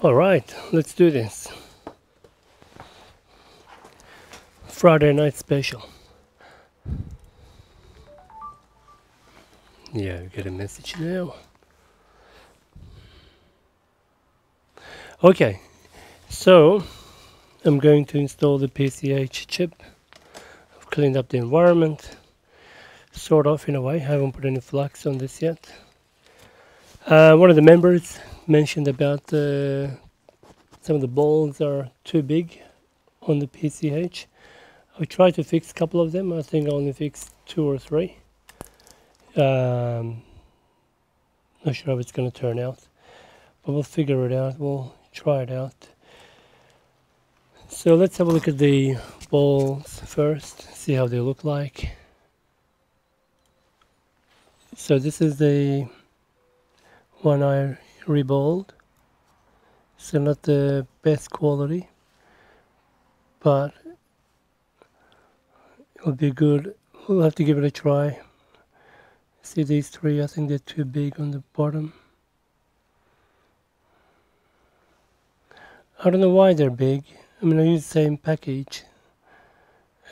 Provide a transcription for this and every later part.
Alright, let's do this. Friday night special. Yeah, we get a message now. Okay, so I'm going to install the PCH chip. I've cleaned up the environment, sort of in a way. I haven't put any flux on this yet. One of the members mentioned about some of the balls are too big on the PCH. I tried to fix a couple of them. I think I only fixed 2 or 3. Not sure how it's going to turn out, but we'll figure it out. We'll try it out. So let's have a look at the balls first, see how they look like. So this is the one I reballed. So not the best quality, but it'll be good. We'll have to give it a try. See these 3, I think they're too big on the bottom. I don't know why they're big. I mean, I use the same package.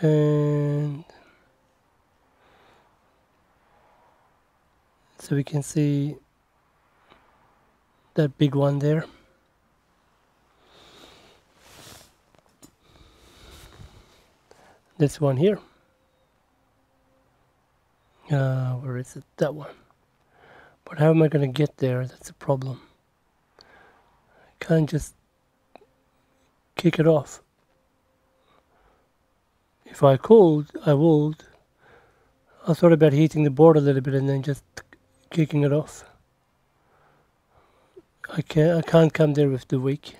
And so we can see that big one there. This one here. Where is it? That one. But how am I going to get there? That's the problem. I can't just kick it off. If I could, I would. I thought about heating the board a little bit and then just kicking it off. I can't come there with the wick.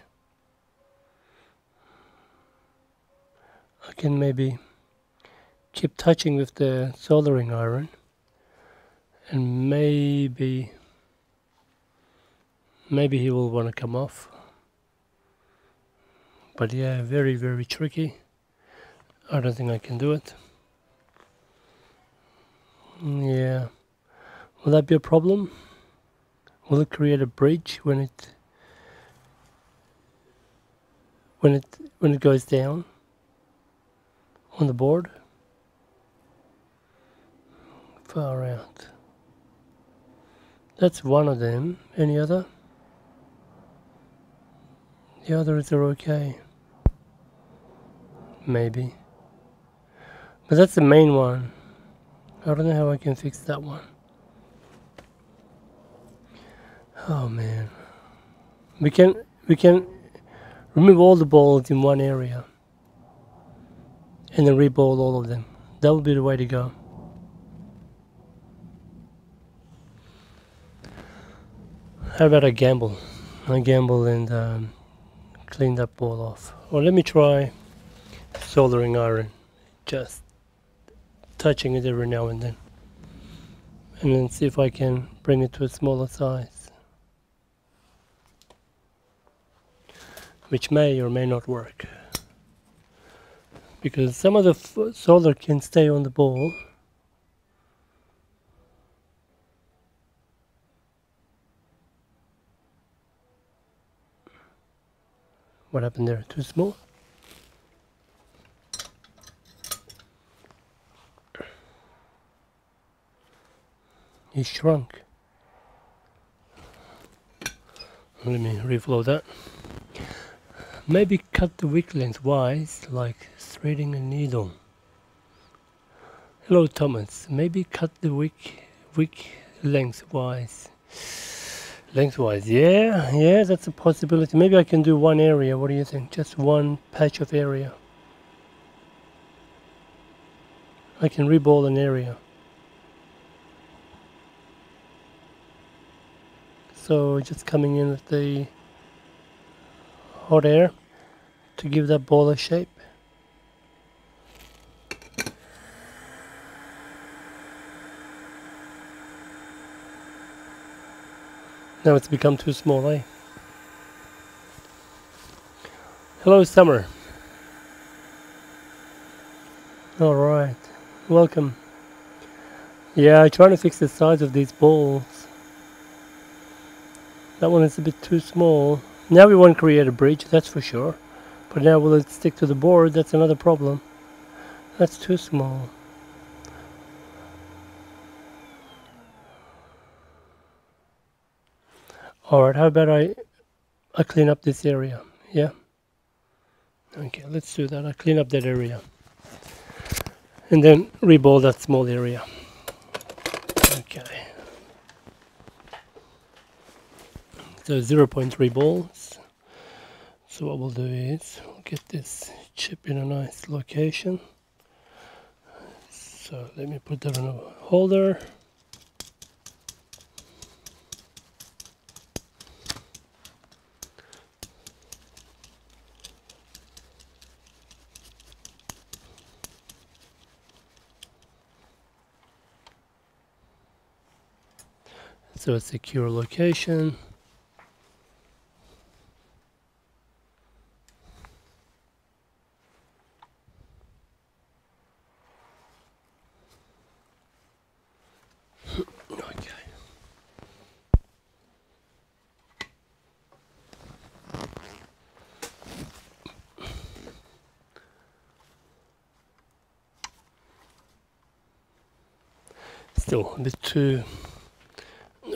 I can maybe keep touching with the soldering iron, and maybe he will want to come off. But yeah, very, very tricky. I don't think I can do it. Yeah. Will that be a problem? Will it create a bridge when it goes down on the board? Far out. That's one of them. Any other? The others are okay. Maybe. But that's the main one. I don't know how I can fix that one. Oh man. We can remove all the balls in one area and then reball all of them. That would be the way to go. How about I gamble? I gamble and clean that ball off. Or let me try soldering iron, just touching it every now and then see if I can bring it to a smaller size, which may or may not work, because some of the solder can stay on the ball. What happened there? Too small? He shrunk. Let me reflow that. Maybe cut the wick lengthwise, like threading a needle. Hello Thomas. Maybe cut the wick lengthwise. Lengthwise, yeah, that's a possibility. Maybe I can do one area. What do you think? Just one patch of area. I can reball an area. So just coming in with the hot air to give that ball a shape. Now it's become too small, eh? Hello, Summer. Alright, welcome. Yeah, I'm trying to fix the size of these balls. That one is a bit too small. Now we won't create a bridge, that's for sure. But now will it stick to the board? That's another problem. That's too small. Alright, how about I clean up this area? Yeah? Okay, let's do that. I clean up that area. And then reball that small area. Okay. So 0.3 balls. So what we'll do is we'll get this chip in a nice location. So let me put that on a holder. So a secure location. Okay. Still a bit too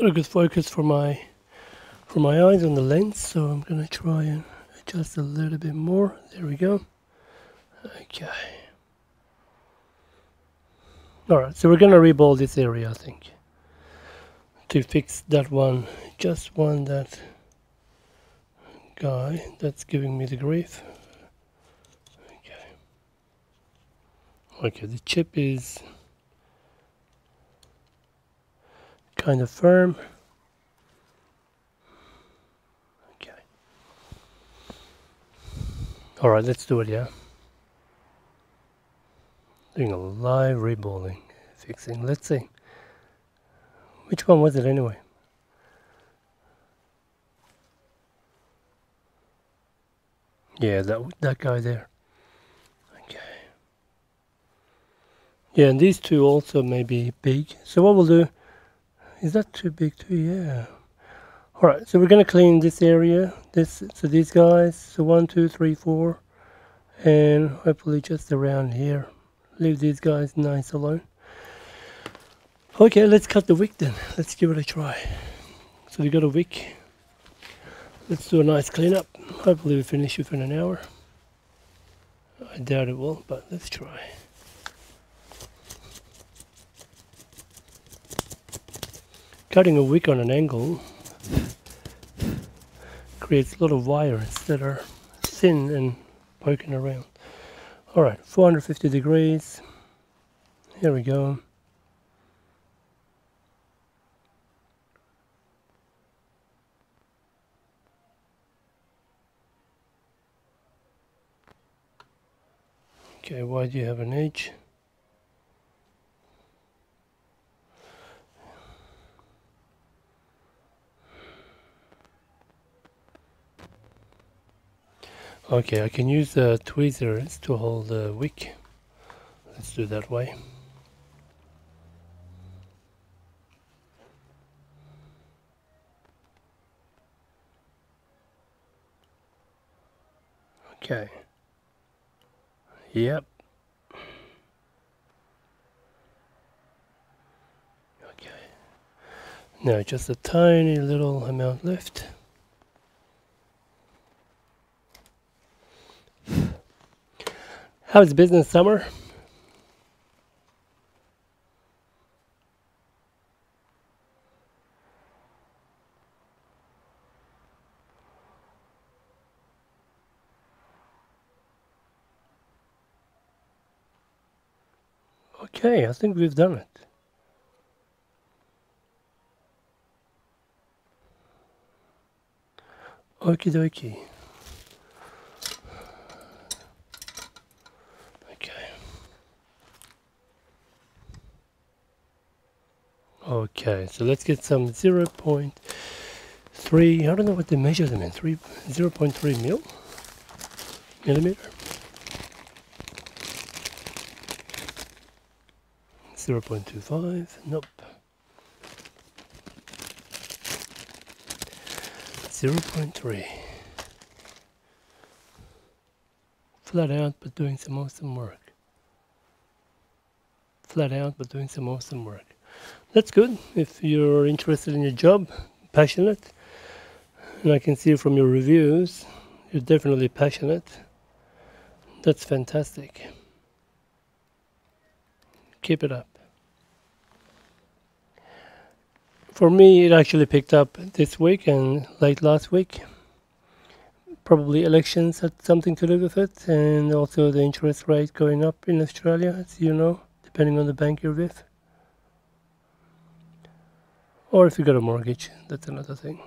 not a good focus for my eyes on the lens, so I'm gonna try and adjust a little bit more. There we go. Okay. Alright, so we're gonna reball this area, I think, to fix that one. Just one, that guy that's giving me the grief. Okay. Okay, the chip is kind of firm. Okay. Alright, let's do it, yeah. Doing a live reballing, fixing. Let's see. Which one was it anyway? Yeah, that guy there. Okay. Yeah, and these two also may be big. So what we'll do, is that too big too? Yeah. Alright, so we're gonna clean this area. So these guys, so 1, 2, 3, 4, and hopefully just around here. Leave these guys nice alone. Okay, let's cut the wick then. Let's give it a try. So we got a wick. Let's do a nice cleanup. Hopefully we finish within an hour. I doubt it will, but let's try. Cutting a wick on an angle creates a lot of wires that are thin and poking around. Alright, 450 degrees. Here we go. Okay, why do you have an edge? Okay, I can use the tweezers to hold the wick. Let's do that way. Okay. Yep. Okay. Now just a tiny little amount left. How's business, Summer? Okay, I think we've done it. Okie dokie. Okay, so let's get some 0.3, I don't know what they measure them in, 0.3 millimeter? 0.25, nope. 0.3. Flat out, but doing some awesome work. Flat out, but doing some awesome work. That's good. If you're interested in your job, passionate, and I can see from your reviews, you're definitely passionate. That's fantastic. Keep it up. For me, it actually picked up this week and late last week. Probably elections had something to do with it, and also the interest rate going up in Australia, as you know, depending on the bank you're with. Or if you got a mortgage, that's another thing.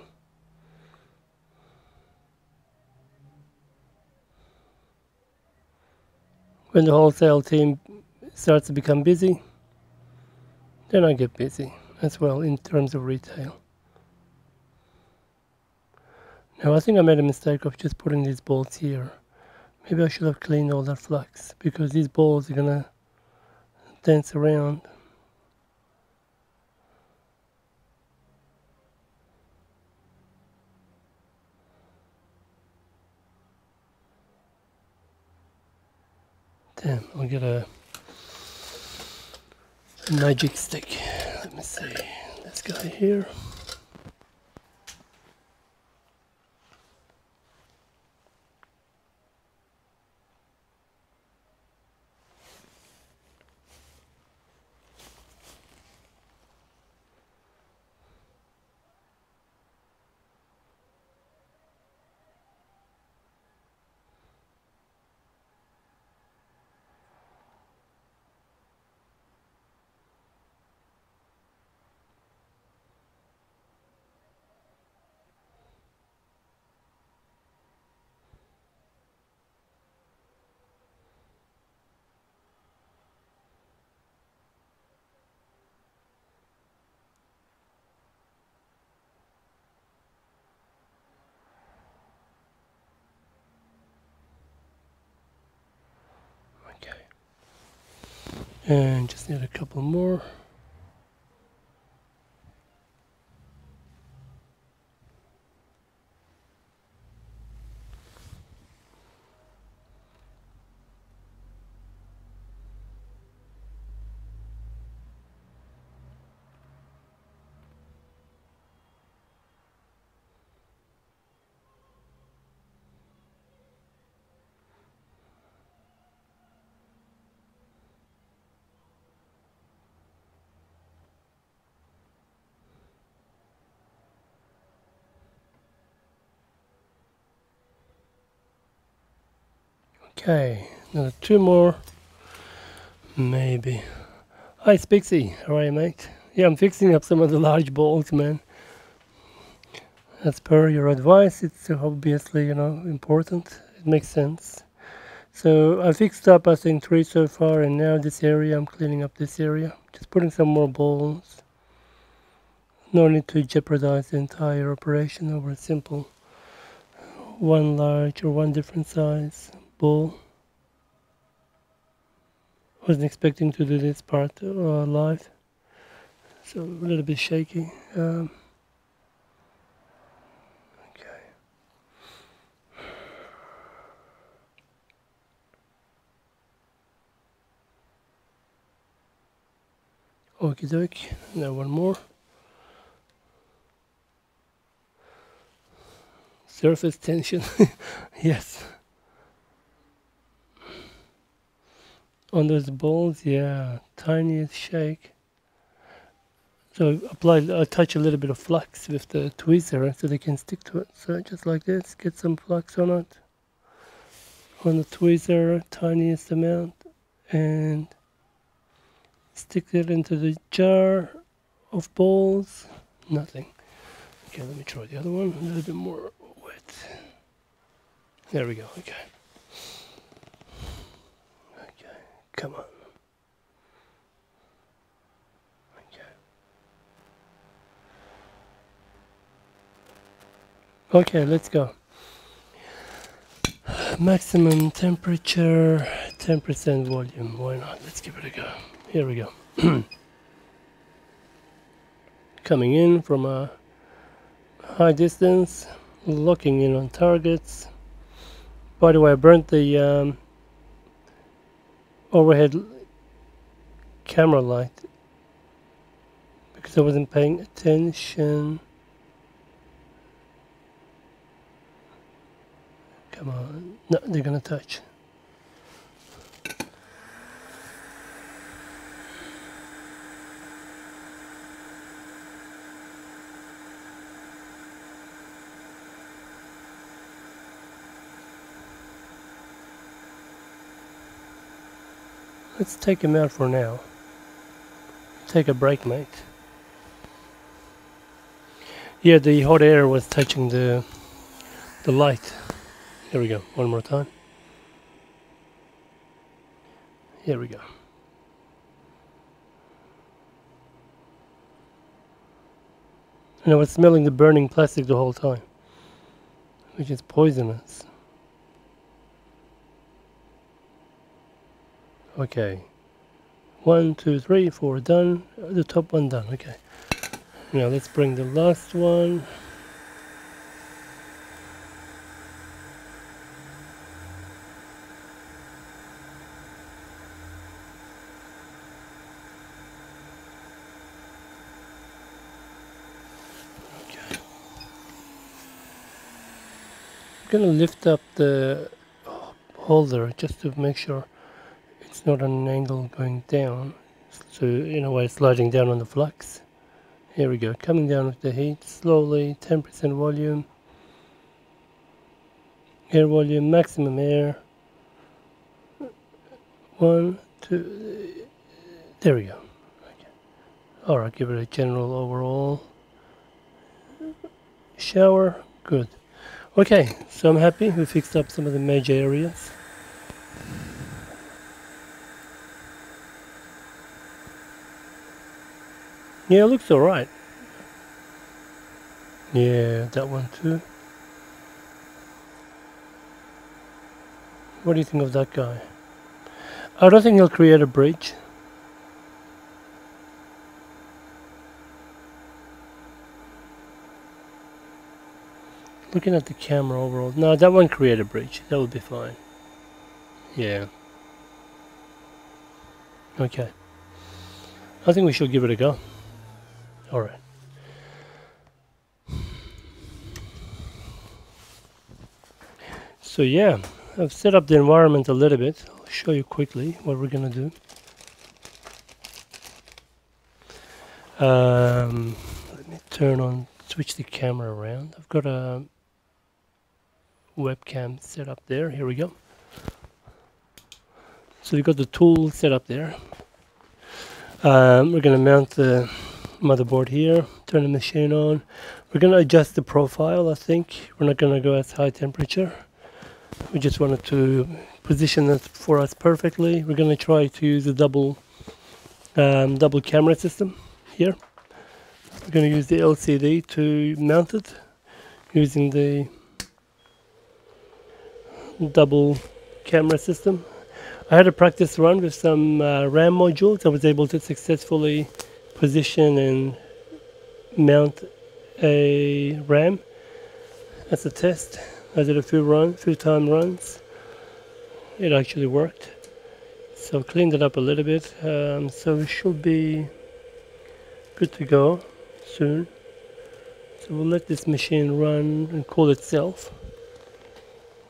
When the wholesale team starts to become busy, then I get busy as well in terms of retail. Now I think I made a mistake of just putting these balls here. Maybe I should have cleaned all that flux, because these balls are gonna dance around. Damn, I'll get a magic stick. Let me see, this guy here. And just need a couple more. Okay, another two more, maybe. Hi Spixie, how are you, mate? Yeah, I'm fixing up some of the large balls, man. As per your advice, it's obviously, you know, important. It makes sense. So I fixed up, I think, 3 so far, and now this area, I'm cleaning up this area. Just putting some more balls. No need to jeopardize the entire operation over a simple one large or one different size ball. Wasn't expecting to do this part live, so a little bit shaky. Okay. Okie doke. Now one more. Surface tension. Yes. On those balls, yeah, tiniest shake. So I touch a little bit of flux with the tweezer so they can stick to it. So just like this, get some flux on it. On the tweezer, tiniest amount, and stick it into the jar of balls. Nothing. Okay, let me try the other one. A little bit more wet. There we go. Okay. Okay. Come on. Okay, let's go. Maximum temperature, 10% volume. Why not? Let's give it a go. Here we go. Coming in from a high distance, locking in on targets. By the way, I burnt the overhead camera light because I wasn't paying attention. Come on. No, they're gonna touch. Let's take him out for now. Take a break, mate. Yeah, the hot air was touching the light. Here we go, one more time. Here we go. And I was smelling the burning plastic the whole time, which is poisonous. Okay. 1, 2, 3, 4 done. The top one done. Okay. Now let's bring the last one. Okay. I'm gonna lift up the holder just to make sure it's not on an angle going down, so in a way sliding down on the flux. Here we go, coming down with the heat slowly, 10% volume, air volume, maximum air. 1, 2, there we go. Okay. Alright, give it a general overall shower. Good. Okay, so I'm happy we fixed up some of the major areas. Yeah, it looks alright. Yeah, that one too. What do you think of that guy? I don't think he'll create a bridge. Looking at the camera overall. No, that one create a bridge. That would be fine. Yeah. Okay. I think we should give it a go. Alright. So yeah, I've set up the environment a little bit. I'll show you quickly what we're gonna do. Let me switch the camera around. I've got a webcam set up there. Here we go. So we've got the tool set up there. We're gonna mount the motherboard here, turn the machine on. We're gonna adjust the profile, I think. We're not gonna go as high temperature. We just wanted to position it for us perfectly. We're gonna try to use a double camera system here. We're gonna use the LCD to mount it using the double camera system. I had a practice run with some RAM modules. I was able to successfully position and mount a RAM as a test. I did a few time runs. It actually worked. So cleaned it up a little bit. So we should be good to go soon. So we'll let this machine run and cool itself.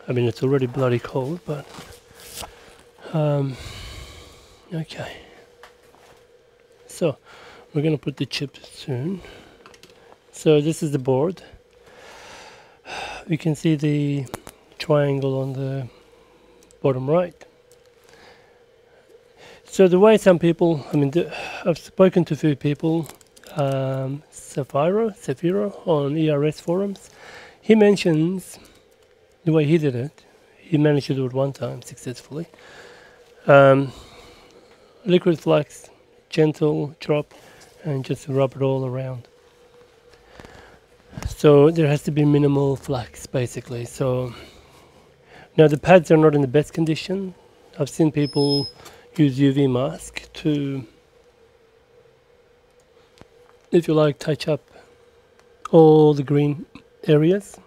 I mean, it's already bloody cold, but okay. So we're gonna put the chip soon. So this is the board. We can see the triangle on the bottom right. So the way some people, I mean, I've spoken to a few people, Safiro on ERS forums. He mentions the way he did it. He managed to do it one time successfully. Liquid flux, gentle drop, and just rub it all around. So there has to be minimal flux basically. So now the pads are not in the best condition. I've seen people use UV mask to, if you like, touch up all the green areas.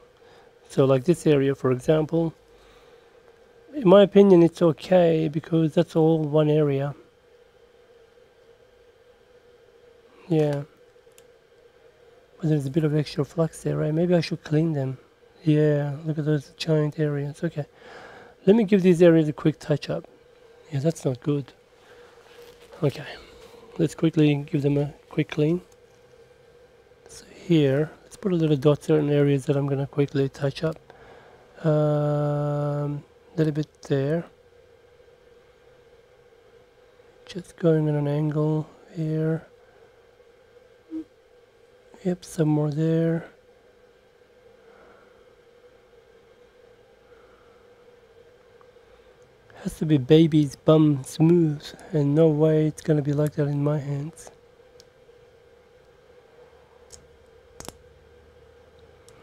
So like this area, for example, In my opinion, it's okay because that's all one area. Yeah. But there's a bit of extra flux there, right? Maybe I should clean them. Yeah, look at those giant areas. Okay. Let me give these areas a quick touch up. Yeah, that's not good. Okay. Let's quickly give them a quick clean. So here, let's put a little dots in areas that I'm going to quickly touch up. Little bit there. Just going on an angle here. Yep, some more there. Has to be baby's bum smooth, and no way it's gonna be like that in my hands.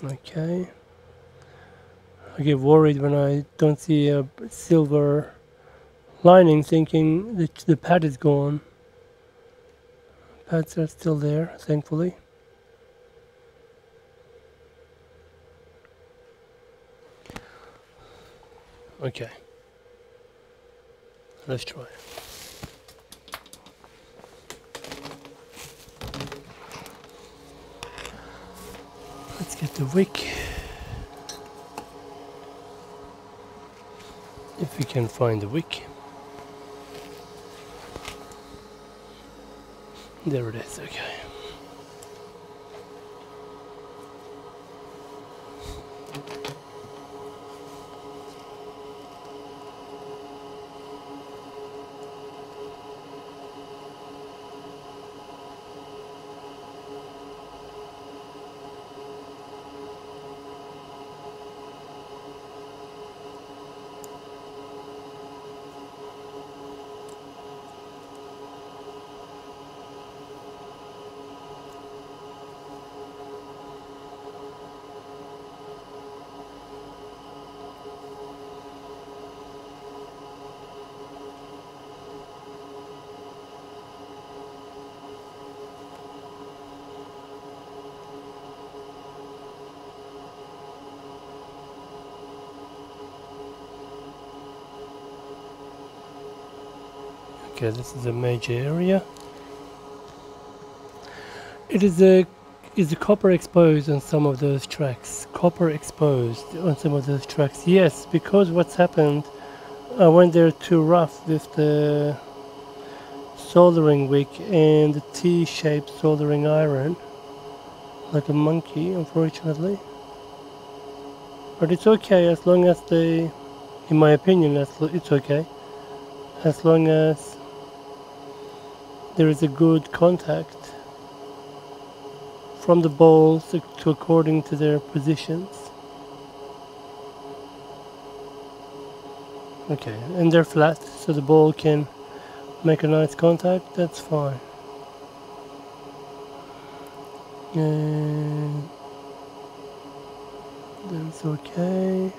Okay. I get worried when I don't see a silver lining, thinking that the pad is gone. Pads are still there, thankfully. Okay. Let's try. Let's get the wick. If we can find the wick. There it is, okay. Okay, this is a major area. It is a copper exposed on some of those tracks. Copper exposed on some of those tracks. Yes, because what's happened, I went there too rough with the soldering wick and the T-shaped soldering iron, like a monkey, unfortunately. But it's okay as long as they, in my opinion, it's okay as long as there is a good contact from the balls to according to their positions. Okay, and they're flat, so the ball can make a nice contact. That's fine. And that's okay.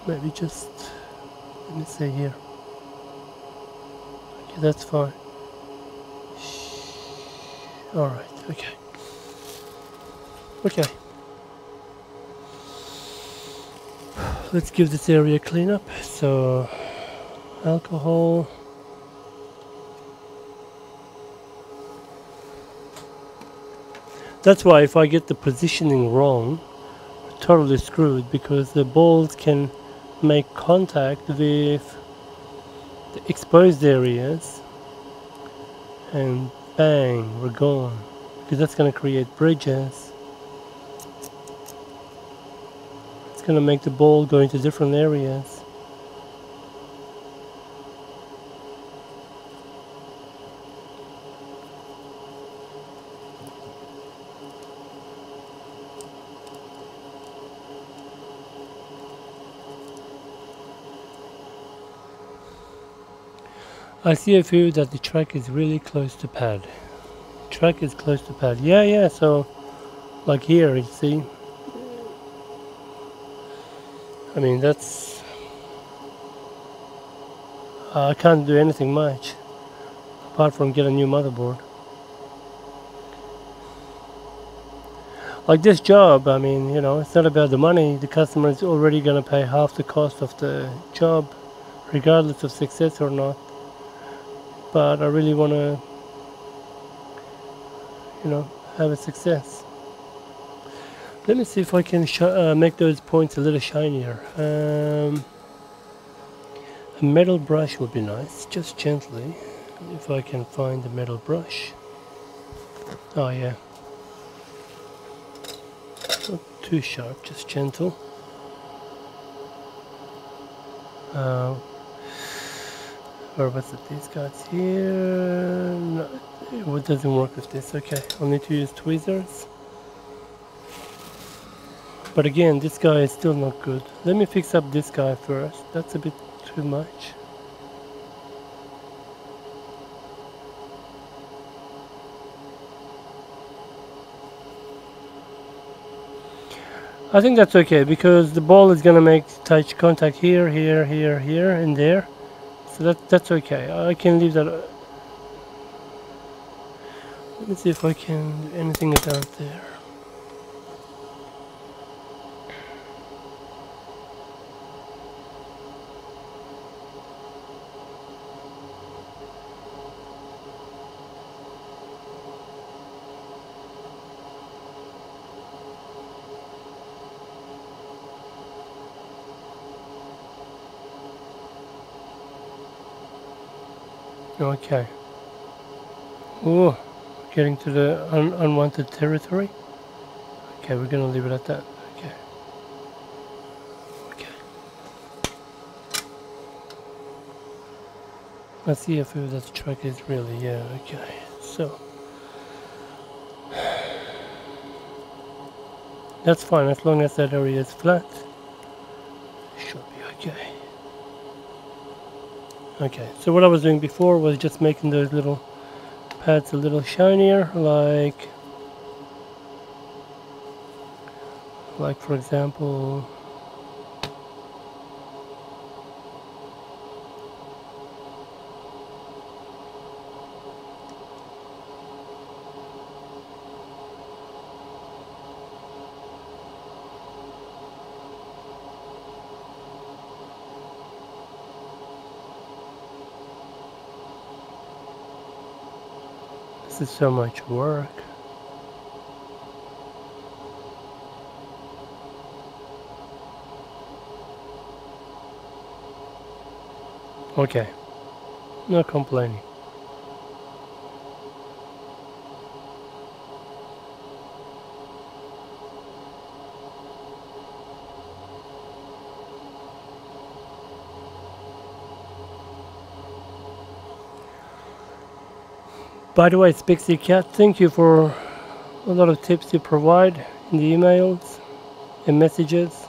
Maybe just, let me say here. Okay, that's fine. Alright, okay. Okay. Let's give this area a clean up. So, alcohol. That's why if I get the positioning wrong, I'm totally screwed, because the balls can make contact with the exposed areas and bang, we're gone, because that's going to create bridges. It's going to make the ball go into different areas. I see a few that the track is really close to pad. Track is close to pad. Yeah, so like here, you see. I mean, that's... I can't do anything much apart from get a new motherboard. Like this job, I mean, you know, it's not about the money. The customer is already gonna pay half the cost of the job, regardless of success or not. But I really wanna, you know, have a success. Let me see if I can make those points a little shinier. A metal brush would be nice, just gently, if I can find the metal brush. Oh yeah. Not too sharp, just gentle. Or was it these guys here? No, it doesn't work with this. Okay, I'll need to use tweezers. But again, this guy is still not good. Let me fix up this guy first. That's a bit too much. I think that's okay because the ball is gonna make touch contact here, here, here, here, and there. So that's okay. I can leave that. Let me see if I can do anything about there. Okay. Oh, getting to the unwanted territory. Okay, we're gonna leave it at that. Okay. Okay. Let's see if that track is really, yeah, okay. So. That's fine as long as that area is flat. Should be okay. Okay, so what I was doing before was just making those little pads a little shinier, like for example, this is so much work. Okay, no complaining. By the way, Spixie Cat, thank you for a lot of tips you provide in the emails and messages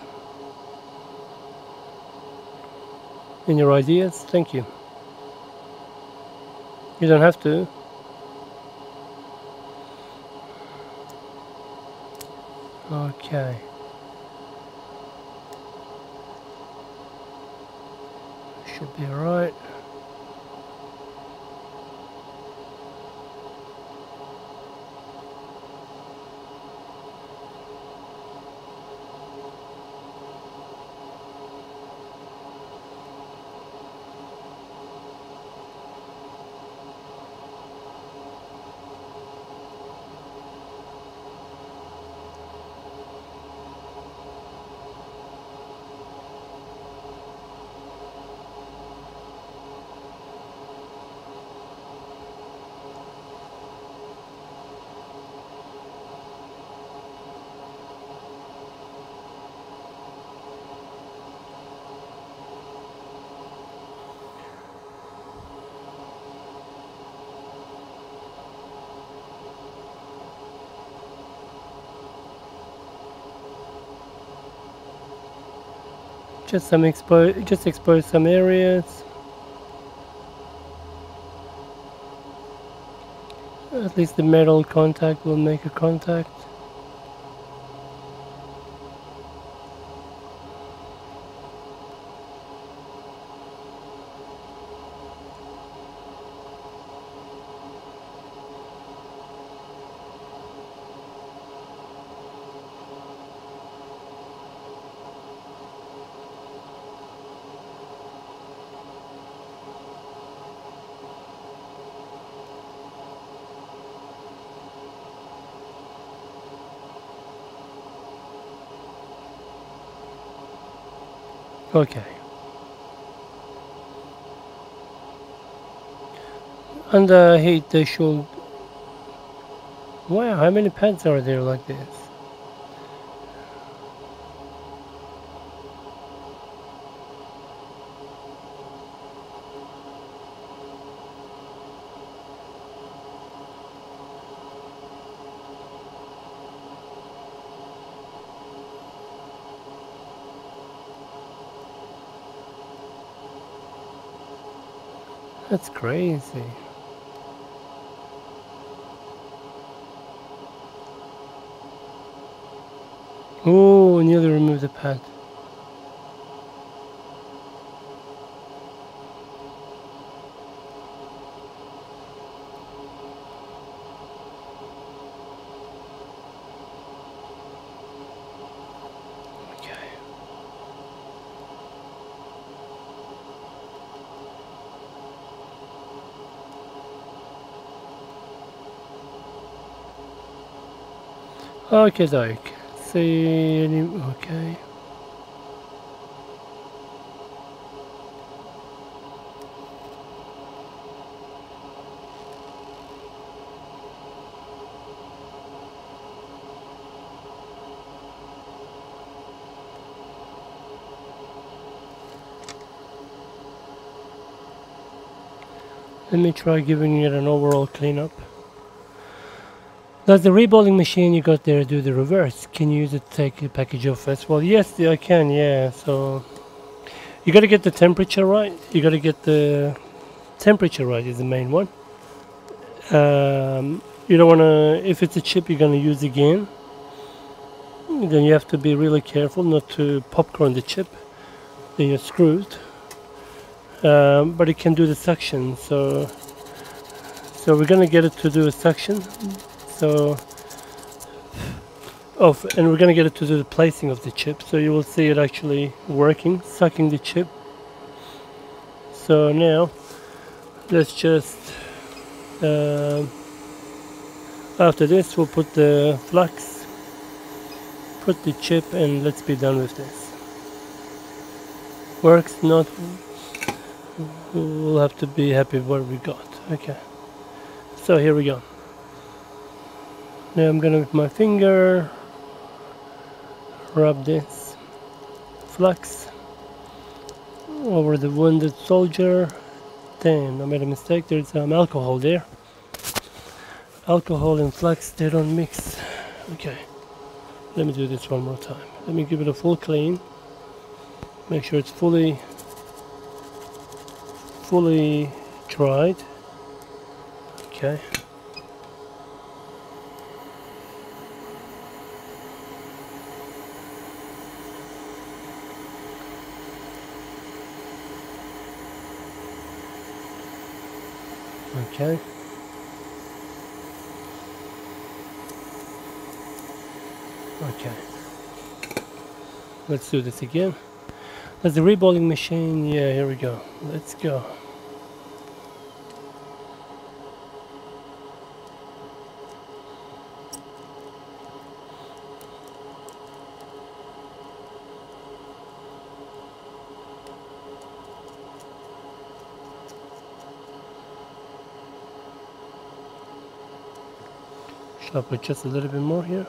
and your ideas. Thank you. You don't have to. Okay. Should be alright. Just expose some areas. At least the metal contact will make a contact. Okay. Under heat they should... Wow, how many pads are there like this? That's crazy. Oh, nearly removed the pad. Okay, doke. See any... Okay. Let me try giving it an overall cleanup. Does the rebolting machine you got there do the reverse? Can you use it to take a package off as well? Yes, I can, yeah. So you got to get the temperature right. You got to get the temperature right is the main one. You don't want to, if it's a chip you're going to use again, then you have to be really careful not to popcorn the chip. Then you're screwed. But it can do the suction, so we're going to get it to do a suction. So, and we're going to get it to do the placing of the chip, so you will see it actually working, sucking the chip. So now, let's just, after this we'll put the flux, put the chip, and let's be done with this. Works, not, we'll have to be happy with what we got. Okay, so here we go. Now I'm gonna with my finger rub this flux over the wounded soldier. Damn, I made a mistake. There's some alcohol there. Alcohol and flux, they don't mix. Okay, let me do this one more time. Let me give it a full clean. Make sure it's fully dried. Okay. Okay. Okay. Let's do this again. That's the rebolting machine. Yeah, here we go. Let's go. Should I put just a little bit more here?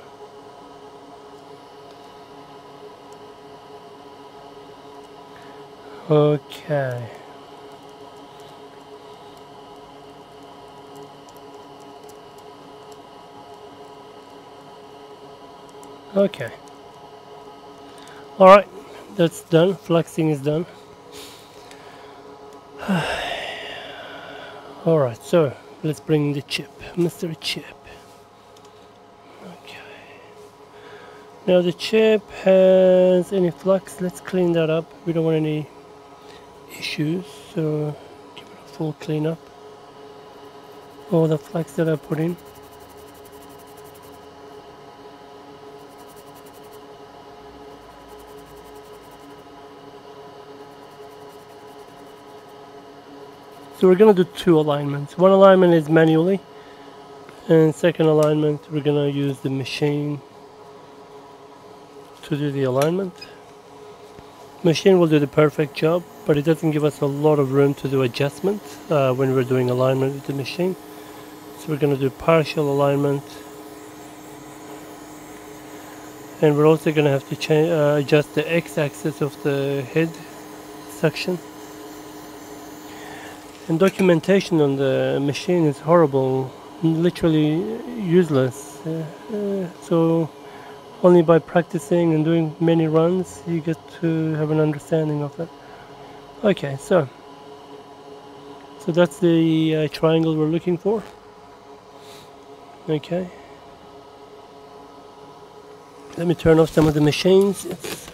Okay. Okay. Alright, that's done. Fluxing is done. Alright, so let's bring the chip. Mr. Chip. Okay. Now the chip has any flux. Let's clean that up. We don't want any issues, so give it a full cleanup. All the flux that I put in. So we're going to do two alignments. One alignment is manually, and second alignment we're going to use the machine to do the alignment. Machine will do the perfect job, but it doesn't give us a lot of room to do adjustment when we're doing alignment with the machine. So we're going to do partial alignment, and we're also going to have to adjust the x-axis of the head section. And documentation on the machine is horrible, literally useless. So only by practicing and doing many runs you get to have an understanding of it. Okay, so that's the triangle we're looking for. Okay. Let me turn off some of the machines. It's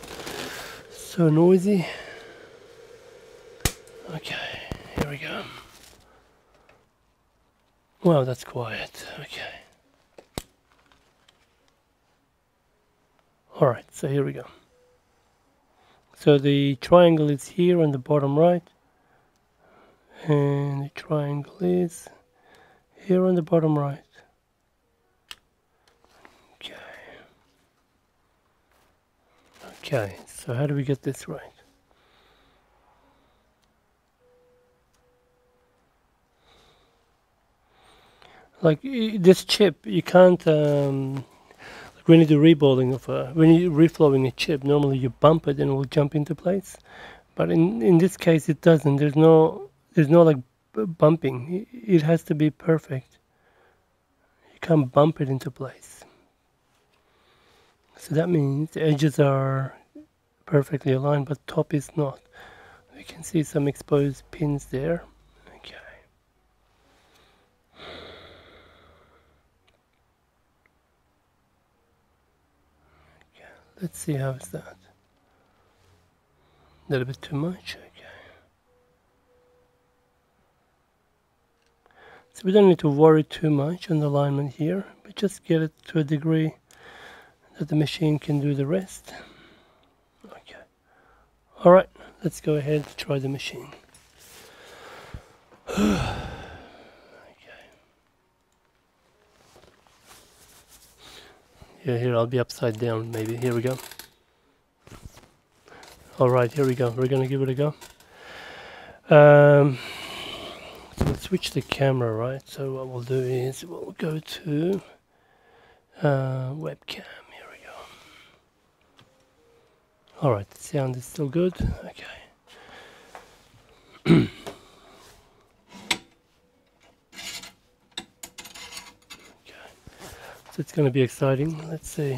so noisy. Okay, here we go. Wow, that's quiet. Okay. Alright, so here we go. So the triangle is here on the bottom right, and the triangle is here on the bottom right. Okay. Okay, so how do we get this right? Like this chip, you can't when you do reballing of when you're reflowing a chip, normally you bump it and it will jump into place. But in this case, it doesn't. There's no like bumping. It has to be perfect. You can't bump it into place. So that means the edges are perfectly aligned, but top is not. We can see some exposed pins there. Okay. Let's see how is that. A little bit too much. Okay. So we don't need to worry too much on the alignment here, but just get it to a degree that the machine can do the rest. Okay. Alright, let's go ahead and try the machine. Okay. Yeah, here I'll be upside down maybe. Here we go. Alright, here we go. We're gonna give it a go. So we'll switch the camera, right? So what we'll do is we'll go to webcam. Here we go. Alright, the sound is still good. Okay. Okay. So it's going to be exciting. Let's see.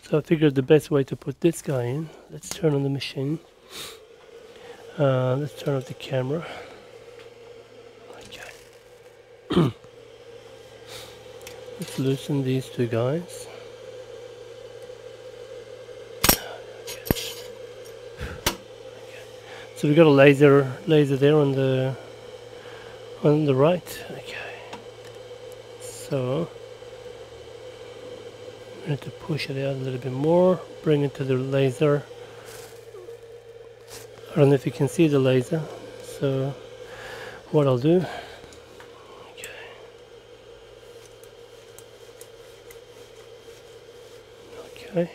So I figured the best way to put this guy in. Let's turn on the machine. Let's turn off the camera. Okay. Let's loosen these two guys. So we got a laser there on the right. Okay. So we need to push it out a little bit more, bring it to the laser. I don't know if you can see the laser. So what I'll do. Okay.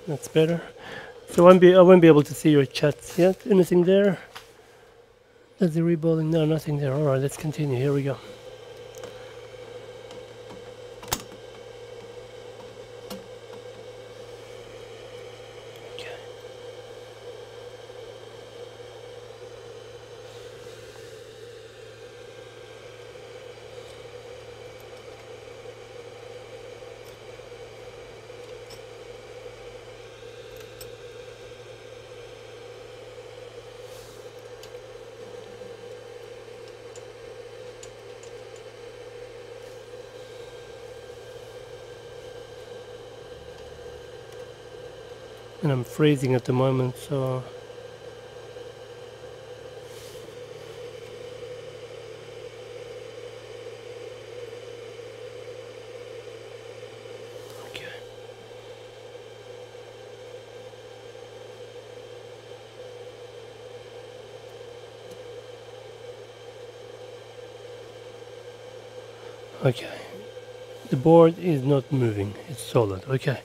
That's better. So I won't be able to see your chats yet. Anything there? That's the reballing. No, nothing there. Alright, let's continue. Here we go. Okay. And I'm freezing at the moment, so okay. Okay. the board is not moving, it's solid. Okay.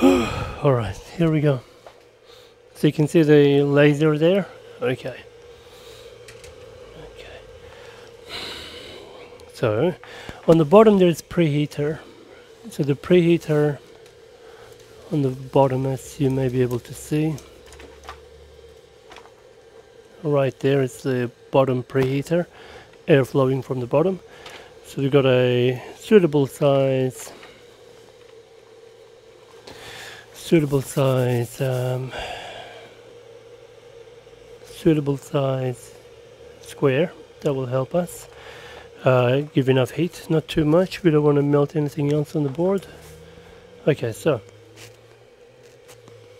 Alright, here we go. So you can see the laser there. Okay. Okay. So on the bottom there's preheater. So the preheater on the bottom, as you may be able to see, right there is the bottom preheater, air flowing from the bottom. So we've got a suitable size square that will help us give enough heat, not too much. We don't want to melt anything else on the board. Okay, so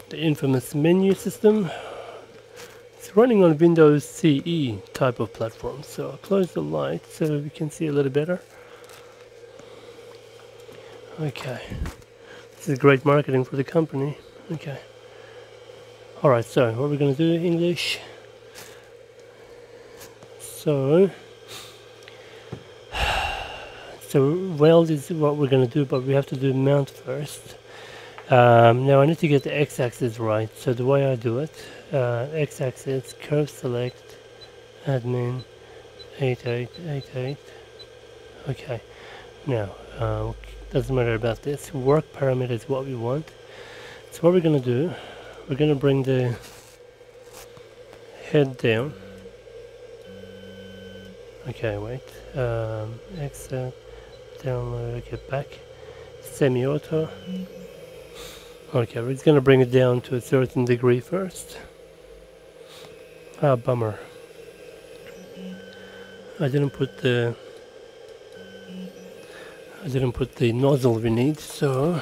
the infamous menu system. It's running on Windows CE type of platform, so I'll close the light so we can see a little better. Okay, this is great marketing for the company. Okay, alright, so what we're going to do, English. So weld is what we're going to do, but we have to do mount first. Now I need to get the x-axis right, so the way I do it, x-axis, curve select, admin, 8888. Okay, now doesn't matter about this, work parameter is what we want. So what we're going to do, we're going to bring the head down. Okay, wait, exit, download, get back, semi-auto. Okay, we're just going to bring it down to a certain degree first. Ah, bummer. I didn't put the nozzle we need, so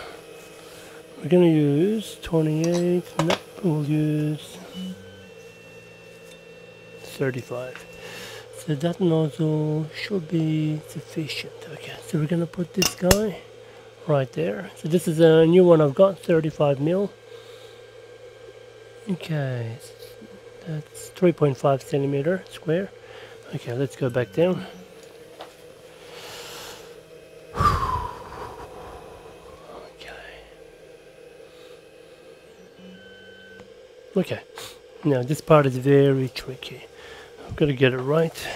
we're going to use 28, no, we'll use 35. So that nozzle should be sufficient. Okay, so we're going to put this guy right there. So this is a new one I've got, 35 mil. Okay, that's 3.5 centimeter square. Okay, let's go back down. Okay, now this part is very tricky. I've got to get it right.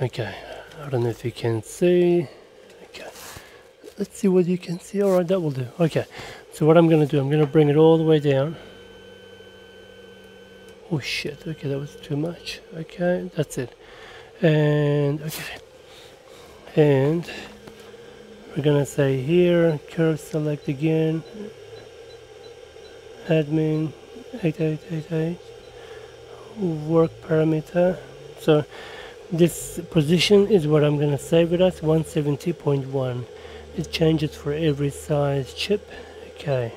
Okay, I don't know if you can see. Okay, let's see what you can see. Alright, that will do. Okay, so what I'm going to do, I'm going to bring it all the way down. Oh shit, okay, that was too much. Okay, that's it. And, okay. And we're going to say here, curve select again. Admin, 8888. Work parameter. So this position is what I'm going to save with us, 170.1. It changes for every size chip. Okay.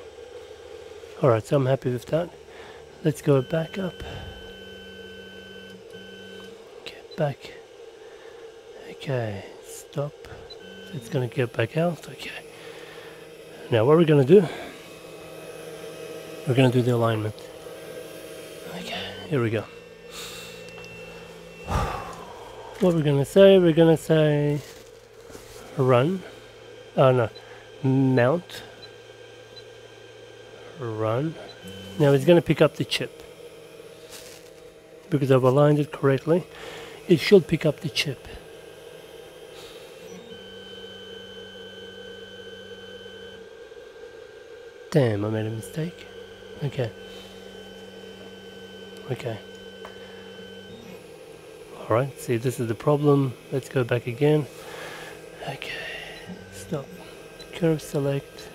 Alright, so I'm happy with that. Let's go back up. Okay, back. Okay, stop. It's going to get back out. Okay. Now what we're going to do, we're going to do the alignment. Okay, here we go. What we're going to say run. Oh no, mount. Run. Now it's going to pick up the chip. Because I've aligned it correctly, it should pick up the chip. Damn, I made a mistake. Okay. Okay. Alright, see, this is the problem. Let's go back again. Okay. Stop. Curve select.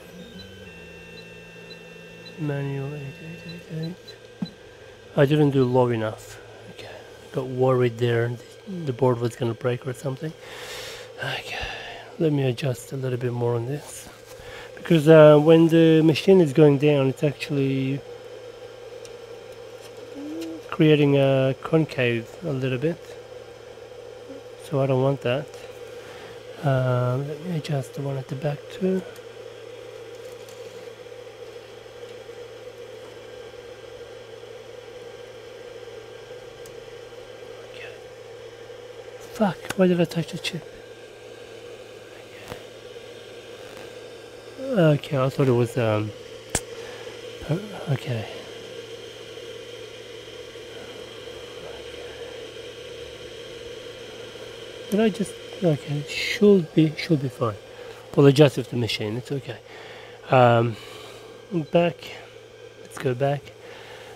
Manual 8888. I didn't do low enough. Okay. Got worried there. The board was going to break or something. Okay. Let me adjust a little bit more on this. Because when the machine is going down, it's actually creating a concave a little bit. So I don't want that. Let me adjust the one at the back too. Okay. Fuck, why did I touch the chip? Okay. Okay, I thought it was okay. Did I just okay? Should be fine. We'll adjust with the machine. It's okay. Back. Let's go back,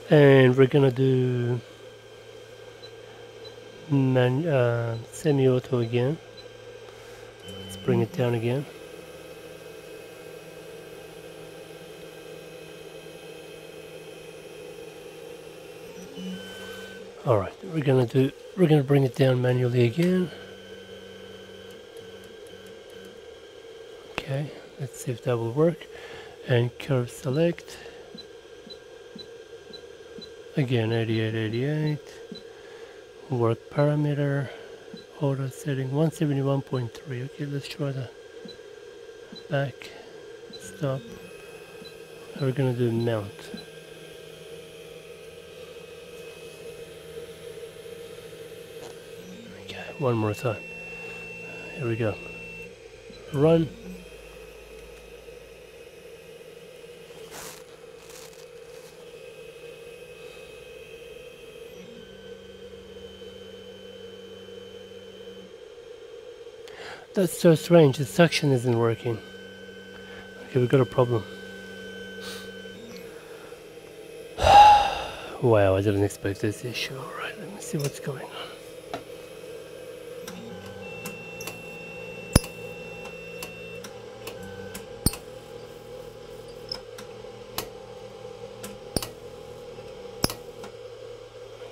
and we're gonna do semi-auto again. Let's bring it down again. All right, we're gonna bring it down manually again. Okay, let's see if that will work. And curve select. Again, 8888. Work parameter. Auto setting 171.3. Okay, let's try that. Back. Stop. We're gonna do mount. Okay, one more time. Here we go. Run. That's so strange, the suction isn't working. Okay, we got a problem. Wow, I didn't expect this issue. Alright, let me see what's going on.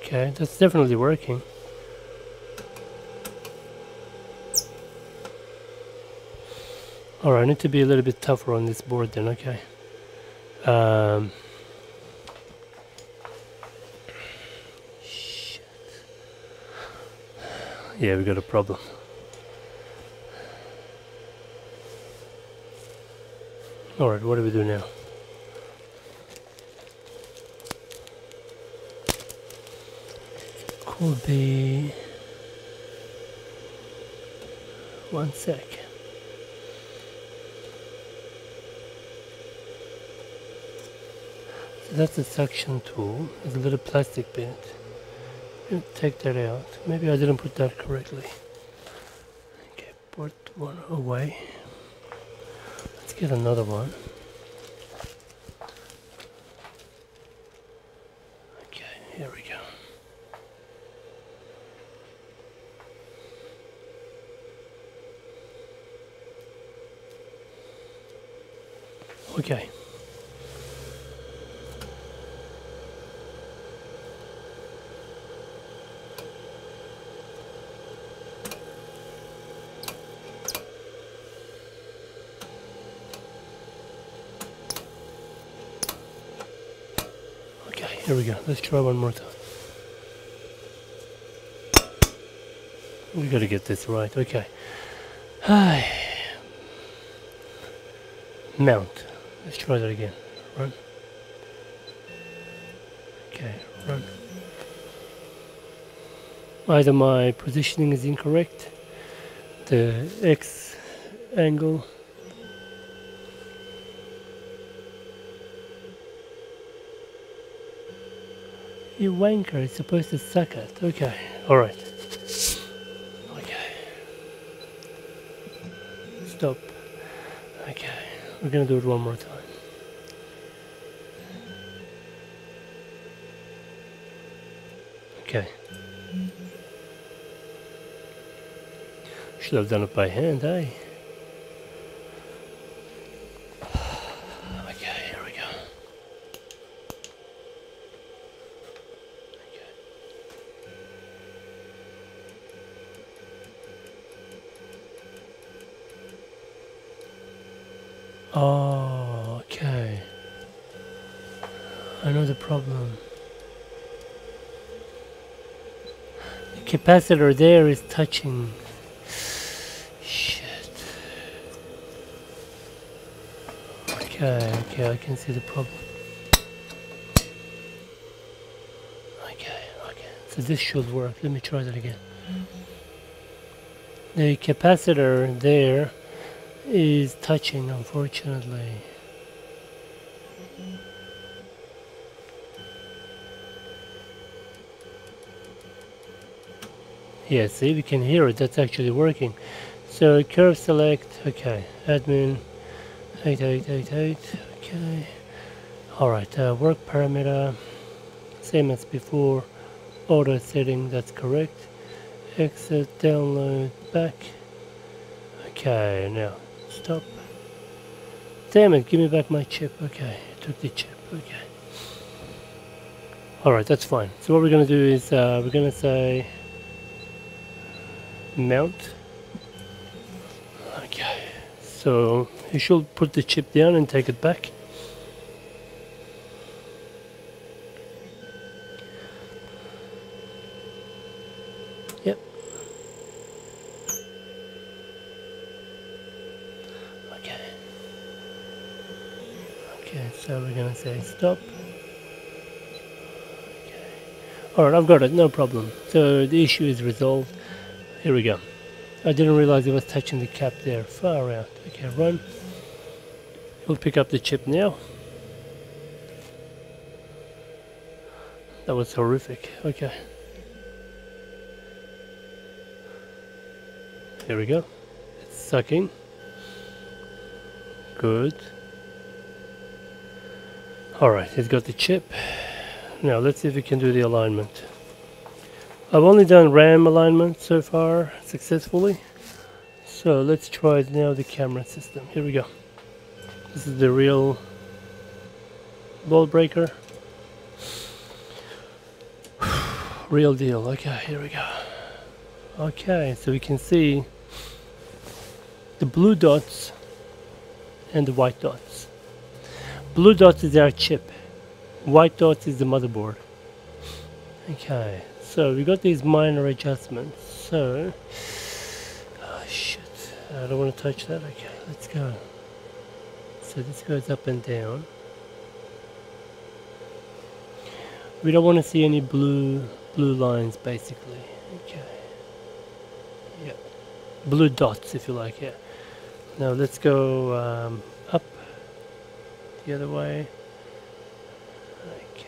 Okay, that's definitely working. Alright, I need to be a little bit tougher on this board then, okay. Shit. Yeah, we got a problem. Alright, what do we do now? Could be... one sec. That's a suction tool. There's a little plastic bit. Take that out. Maybe I didn't put that correctly. Okay, put one away. Let's get another one. Okay, here we go. Okay. Here we go. Let's try one more time. We gotta get this right. Okay. Hi. Mount. Let's try that again. Run. Okay, run. Either my positioning is incorrect, the X angle. You wanker, it's supposed to suck it. Okay, alright. Okay. Stop. Okay, we're gonna do it one more time. Okay. Should have done it by hand, eh? Okay, here we go. Oh, okay. I know the problem. The capacitor there is touching. Shit. Okay, I can see the problem. Okay. So this should work. Let me try that again. The capacitor there is touching, unfortunately. Yeah, see, we can hear it. That's actually working. So curve select. Okay, admin 8888. Okay. Alright, work parameter, same as before, auto setting, that's correct. Exit, download, back. Okay, now stop. Damn it, give me back my chip. Okay, I took the chip. Okay. Alright, that's fine. So what we're going to do is we're going to say mount. Okay, so you should put the chip down and take it back. Yep. Okay. Okay, so we're going to say stop. Okay. Alright, I've got it, no problem. So the issue is resolved. Here we go. I didn't realize it was touching the cap there. Far out. Okay, run. We'll pick up the chip now. That was horrific. Okay. Here we go. It's sucking. Good. Alright, it's got the chip. Now let's see if we can do the alignment. I've only done RAM alignment so far successfully. So let's try now the camera system. Here we go. This is the real ball breaker. Real deal. Okay, here we go. Okay, so we can see the blue dots and the white dots. Blue dots is our chip. White dots is the motherboard. Okay, so we got these minor adjustments. So, oh shit, I don't want to touch that. Okay, let's go. So this goes up and down. We don't want to see any blue lines basically. Okay. Yeah. Blue dots if you like, yeah. Now let's go up the other way. Okay.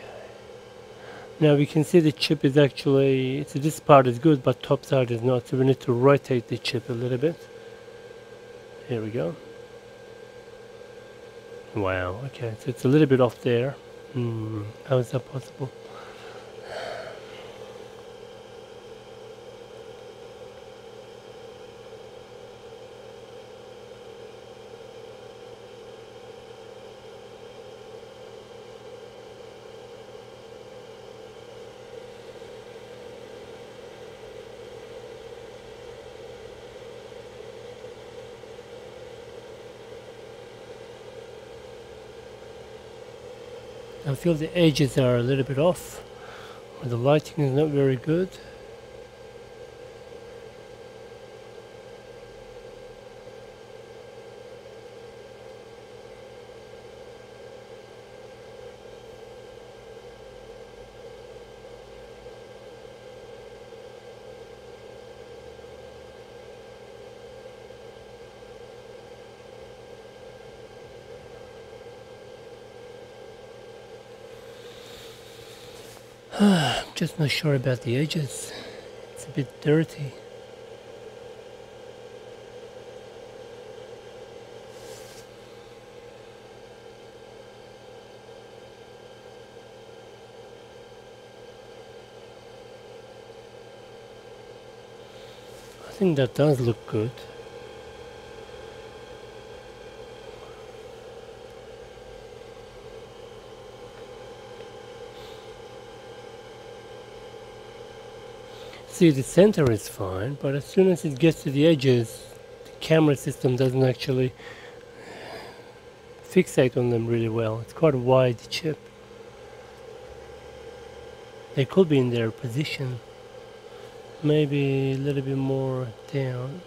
Now we can see the chip is actually, so this part is good but top side is not, so we need to rotate the chip a little bit. Here we go. Wow, okay, so it's a little bit off there. How is that possible? I feel the edges are a little bit off, or the lighting is not very good. I'm just not sure about the edges. It's a bit dirty. I think that does look good. See, the center is fine, but as soon as it gets to the edges, the camera system doesn't actually fixate on them really well. It's quite a wide chip. They could be in their position, maybe a little bit more down.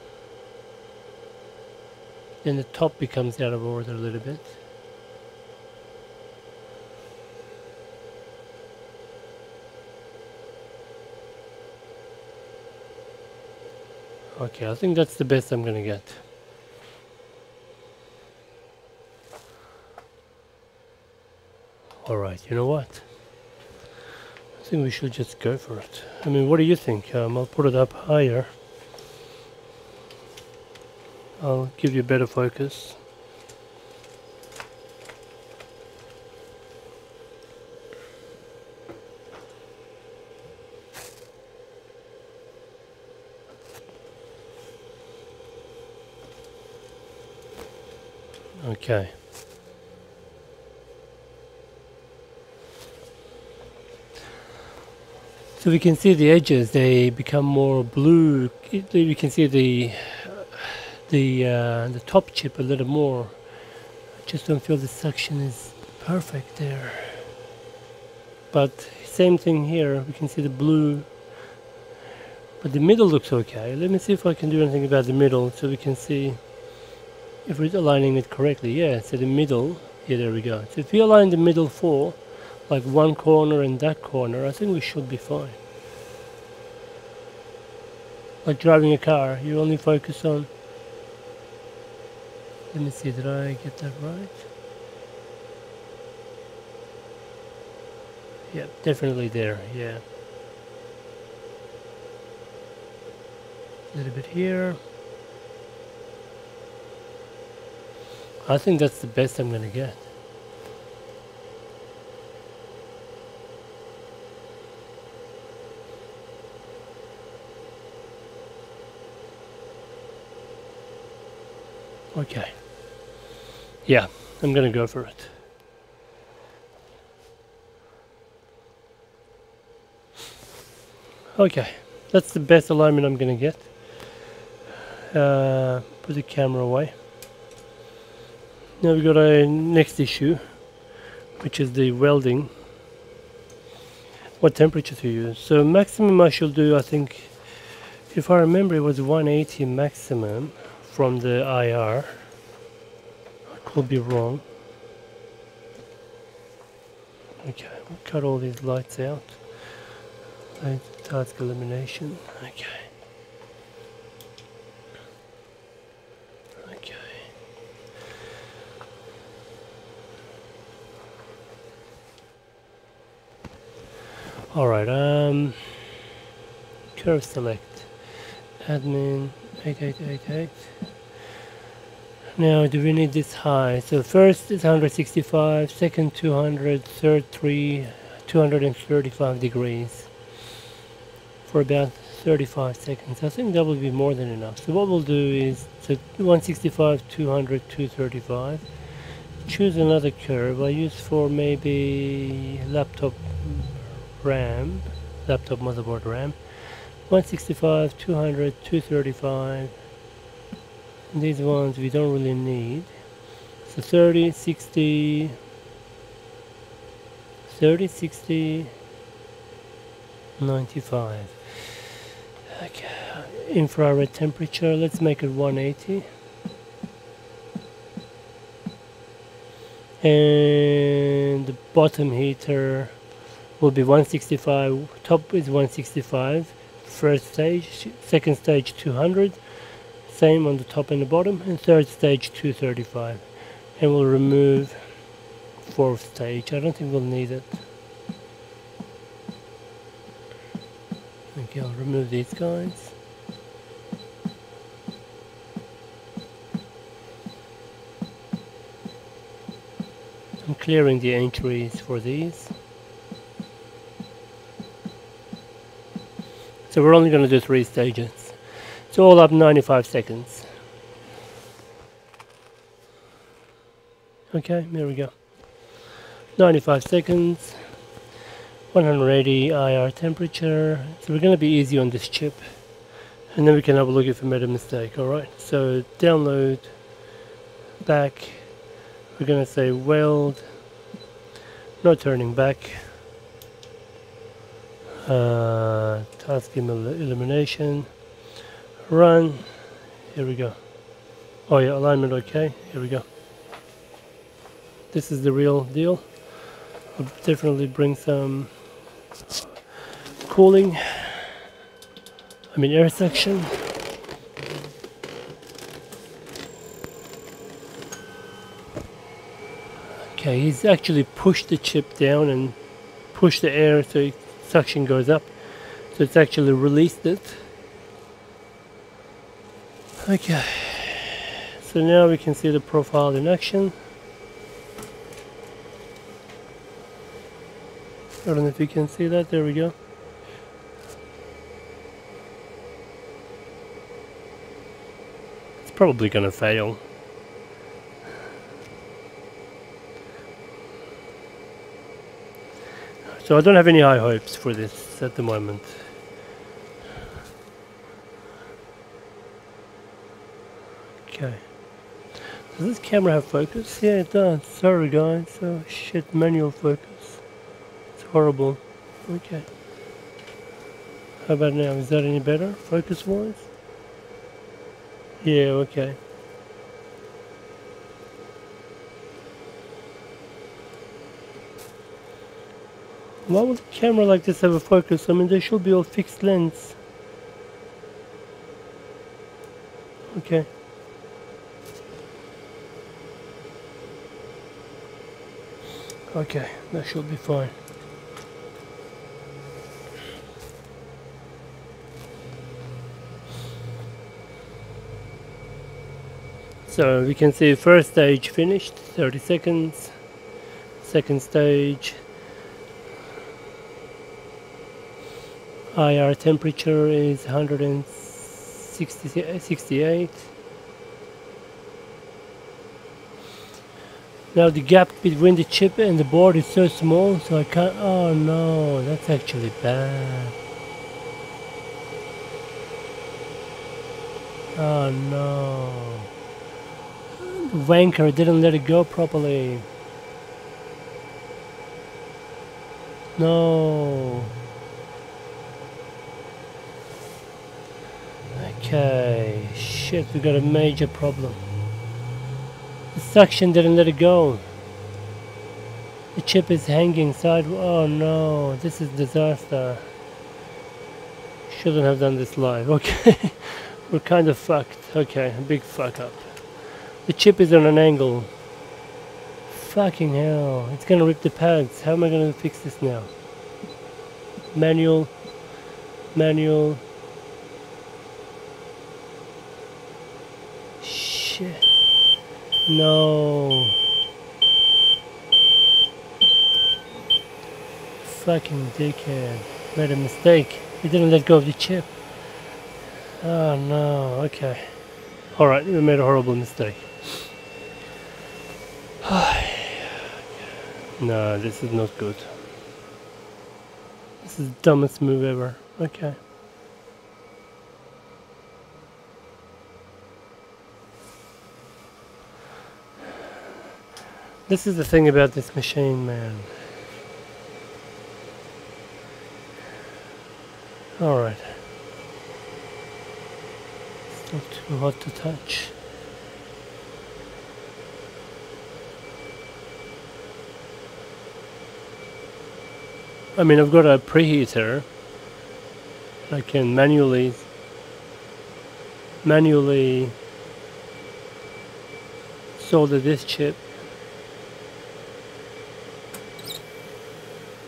Then the top becomes out of order a little bit. Okay, I think that's the best I'm gonna get. Alright, you know what? I think we should just go for it. I mean, what do you think? I'll put it up higher. I'll give you better focus. Okay. So we can see the edges, they become more blue. We can see the top chip a little more. I just don't feel the suction is perfect there. But same thing here, we can see the blue. But the middle looks okay. Let me see if I can do anything about the middle so we can see if we're aligning it correctly. Yeah, so the middle, yeah, there we go. So if we align the middle for like one corner and that corner, I think we should be fine. Like driving a car, you only focus on, let me see, did I get that right? Yeah, definitely there, yeah. A little bit here. I think that's the best I'm gonna get. Okay. Yeah, I'm gonna go for it. Okay, that's the best alignment I'm gonna get. Put the camera away. Now we got a next issue, which is the welding. What temperature to use? So maximum I should do, I think, if I remember, it was 180 maximum from the IR. I could be wrong. Okay, we'll cut all these lights out. Task elimination. Okay. Okay. All right. Curve select. Admin 8888. Now, do we need this high? So first is 165, second 200, third 235 degrees for about 35 seconds. I think that will be more than enough. So what we'll do is, so 165, 200, 235. Choose another curve. I use for maybe laptop motherboard RAM. 165, 200, 235. These ones we don't really need. So 30, 60, 30, 60, 95. Okay, infrared temperature, let's make it 180. And the bottom heater will be 165, top is 165, first stage, second stage 200, same on the top and the bottom, and third stage 235. And we'll remove fourth stage, I don't think we'll need it. Okay, I'll remove these guys. I'm clearing the entries for these. So we're only going to do 3 stages. So all up 95 seconds. Okay, there we go. 95 seconds. 180 IR temperature. So we're going to be easy on this chip. And then we can have a look if we made a mistake. Alright, so download. Back. We're going to say weld. No turning back. Task elimination. Run. Here we go. Oh yeah, alignment okay. Here we go. This is the real deal. I'll definitely bring some cooling. I mean air section. Okay. Okay, he's actually pushed the chip down and pushed the air so suction goes up. So it's actually released it. Okay, so now we can see the profile in action. I don't know if you can see that, there we go. It's probably gonna fail. So I don't have any high hopes for this at the moment. Okay. Does this camera have focus? Yeah, it does. Sorry guys. Oh shit, manual focus. It's horrible. Okay. How about now? Is that any better, focus wise? Yeah, okay. Why would a camera like this have a focus? I mean, there should be a fixed lens. Okay. Okay, that should be fine. So we can see first stage finished, 30 seconds. Second stage, IR temperature is 168. Now the gap between the chip and the board is so small, so I can't. Oh no, that's actually bad. Oh no. The wanker didn't let it go properly. No. Okay, shit, we got a major problem. The suction didn't let it go. The chip is hanging sideways. Oh no, this is disaster. Shouldn't have done this live. Okay, we're kind of fucked. Okay, a big fuck up. The chip is on an angle. Fucking hell, it's gonna rip the pads. How am I gonna fix this now? Manual. Shit. No. Fucking dickhead. Made a mistake. He didn't let go of the chip. Oh no, okay. Alright, we made a horrible mistake. No, this is not good. This is the dumbest move ever. Okay. This is the thing about this machine, man. Alright. It's not too hot to touch. I mean, I've got a preheater. I can manually solder this chip.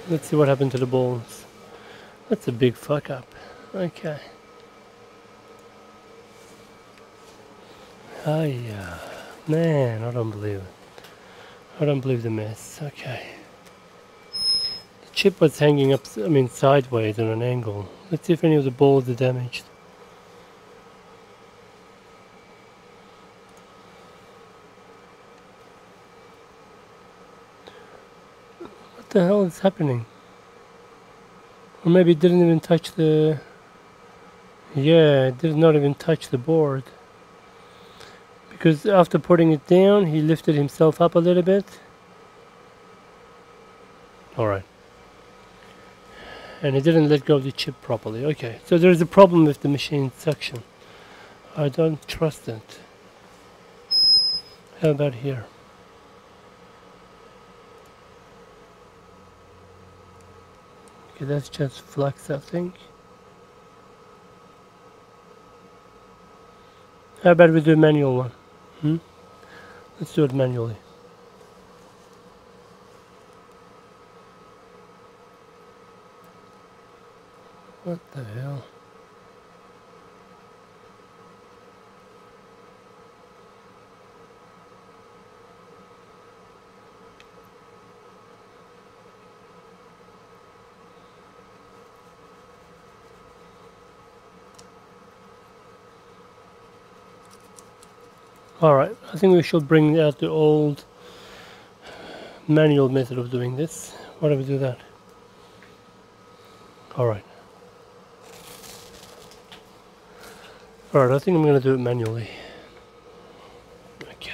Let's see what happened to the balls. That's a big fuck up. Okay. Oh yeah. Man, I don't believe it. I don't believe the mess. Okay. The chip was hanging up, I mean sideways on an angle. Let's see if any of the balls are damaged. What the hell is happening? Or maybe it didn't even touch the... Yeah, it did not even touch the board. Because after putting it down, he lifted himself up a little bit. Alright. And he didn't let go of the chip properly. Okay, so there's a problem with the machine suction. I don't trust it. How about here? Okay, that's just flux, I think. How about we do a manual one? Let's do it manually. What the hell? Alright, I think we should bring out the old manual method of doing this. Why don't we do that? Alright. Alright, I think I'm going to do it manually. Okay.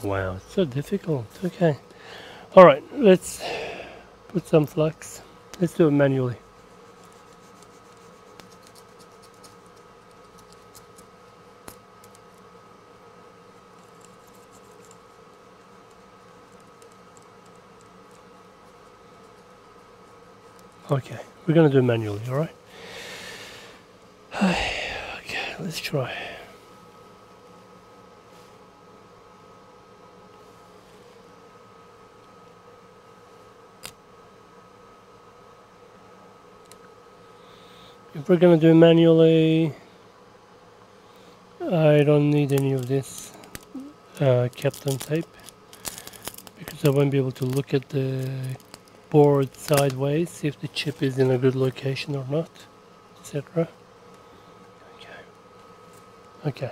Wow, it's so difficult. Okay. Alright, let's put some flux. Let's do it manually. Okay, we're going to do it manually, alright? Okay, let's try. If we're going to do it manually, I don't need any of this Kapton tape, because I won't be able to look at the board sideways, see if the chip is in a good location or not, etc. Okay. Okay.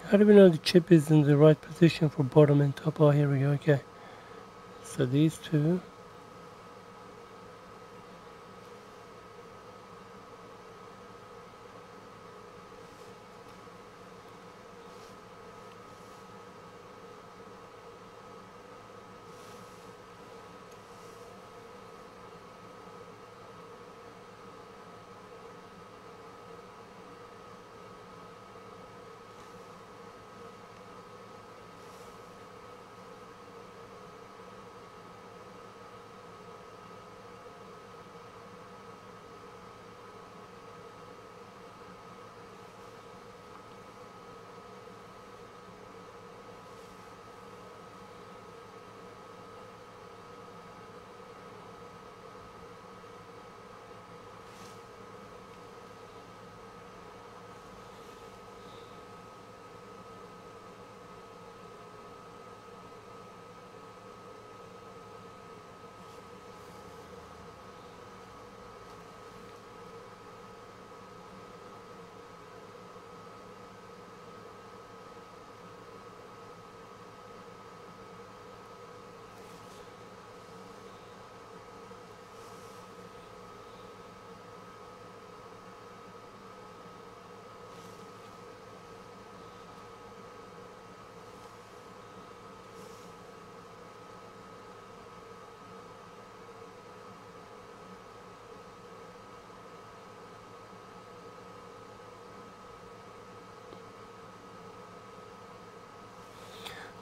How do we know the chip is in the right position for bottom and top? Oh, here we go, okay. So these two.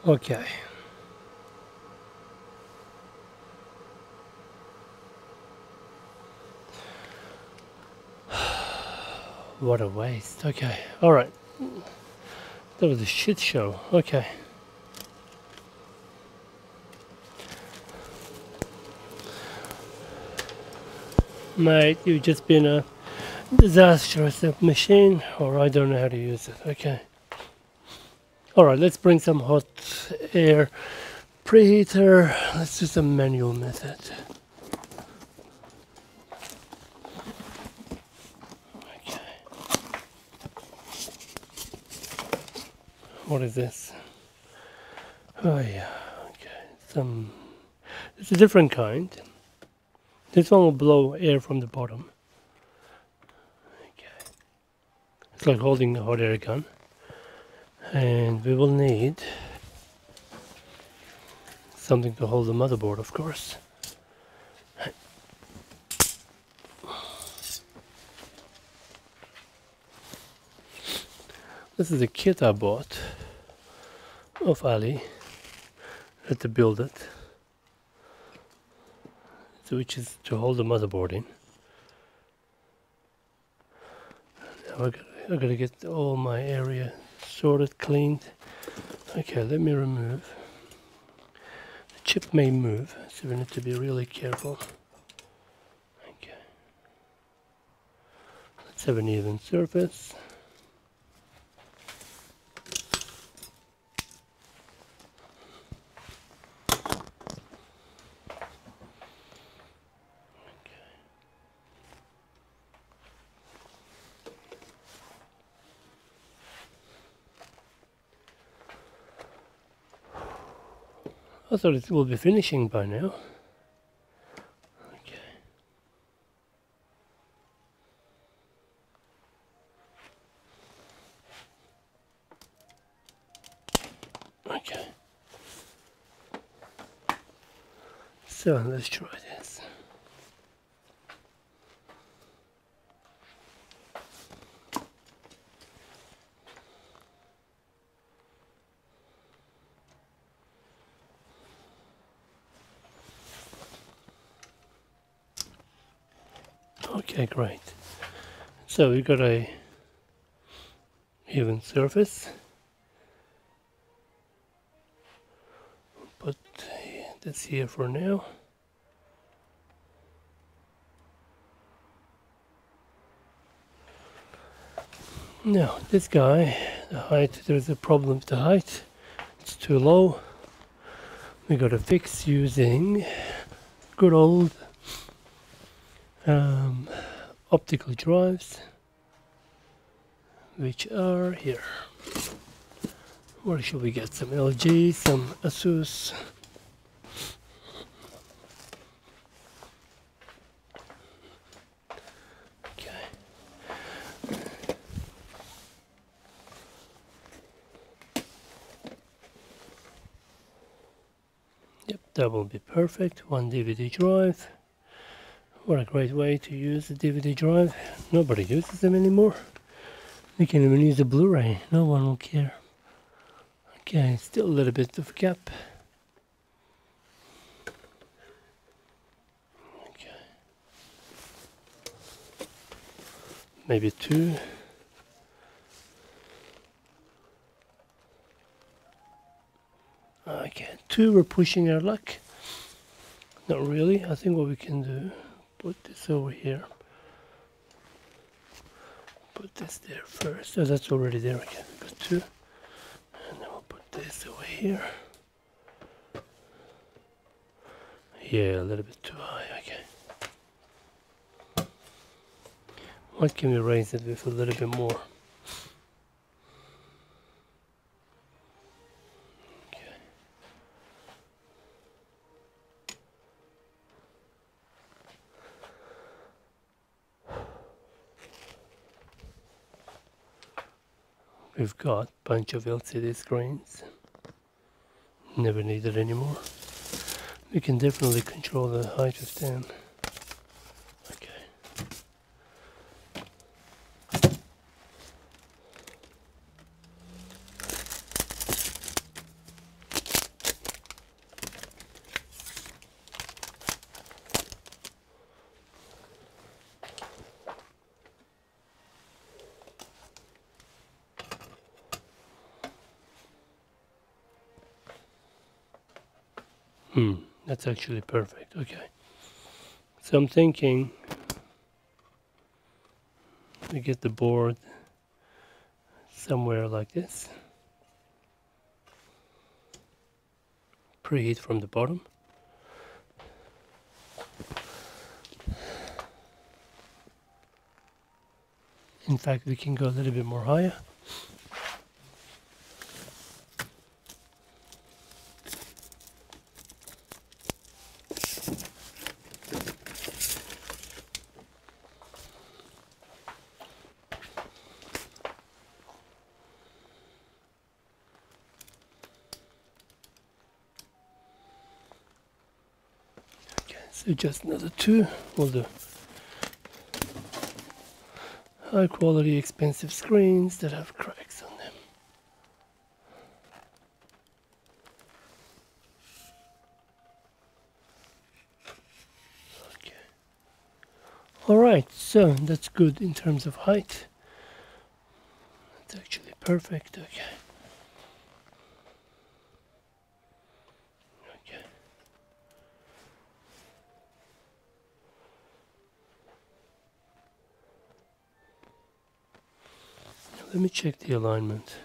Okay. What a waste. Okay. Alright. That was a shit show. Okay. Mate, you've just been a disastrous machine, or I don't know how to use it. Okay. Alright, let's bring some hot air preheater. Let's do some manual method. Okay. What is this? Oh yeah, okay. It's a different kind. This one will blow air from the bottom. It's like holding a hot air gun. And we will need something to hold the motherboard, of course. This is a kit I bought of Ali. I had to build it, so which is to hold the motherboard in. Now I gotta get all my area sorted, cleaned. Okay, let me remove. The chip may move, so we need to be really careful. Okay. Let's have an even surface. I thought it will be finishing by now. Okay. Okay. So let's try this. Okay, great. So we got a even surface. Put this here for now. Now this guy, the height, there's a problem with the height. It's too low. We got to fix using good old optical drives, which are here. Where should we get some LG, some Asus? Okay. Yep, that will be perfect. One DVD drive. What a great way to use a DVD drive. Nobody uses them anymore. We can even use a Blu-ray. No one will care. Okay, still a little bit of gap. Okay. Maybe two. Okay, two, we're pushing our luck. Not really. I think what we can do, put this over here. Put this there first. So that's already there. Okay, got two. And then we'll put this over here. Yeah, a little bit too high. Okay. What can we raise it with a little bit more? We've got a bunch of LCD screens, never needed anymore. We can definitely control the height of them. Okay. That's actually perfect. Okay. So I'm thinking we get the board somewhere like this. Preheat from the bottom. In fact, we can go a little bit more higher. So just another 2 will do. High quality, expensive screens that have cracks on them. Okay. Alright, so that's good in terms of height. That's actually perfect, okay. Okay. Let me check the alignment.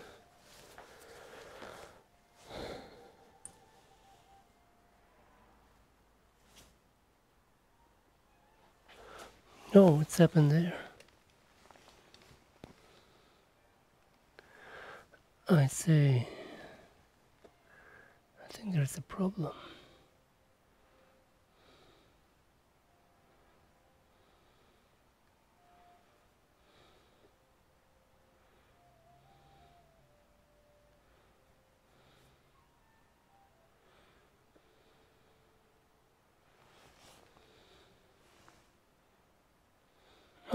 No, what's happened there? I see. I think there's a problem.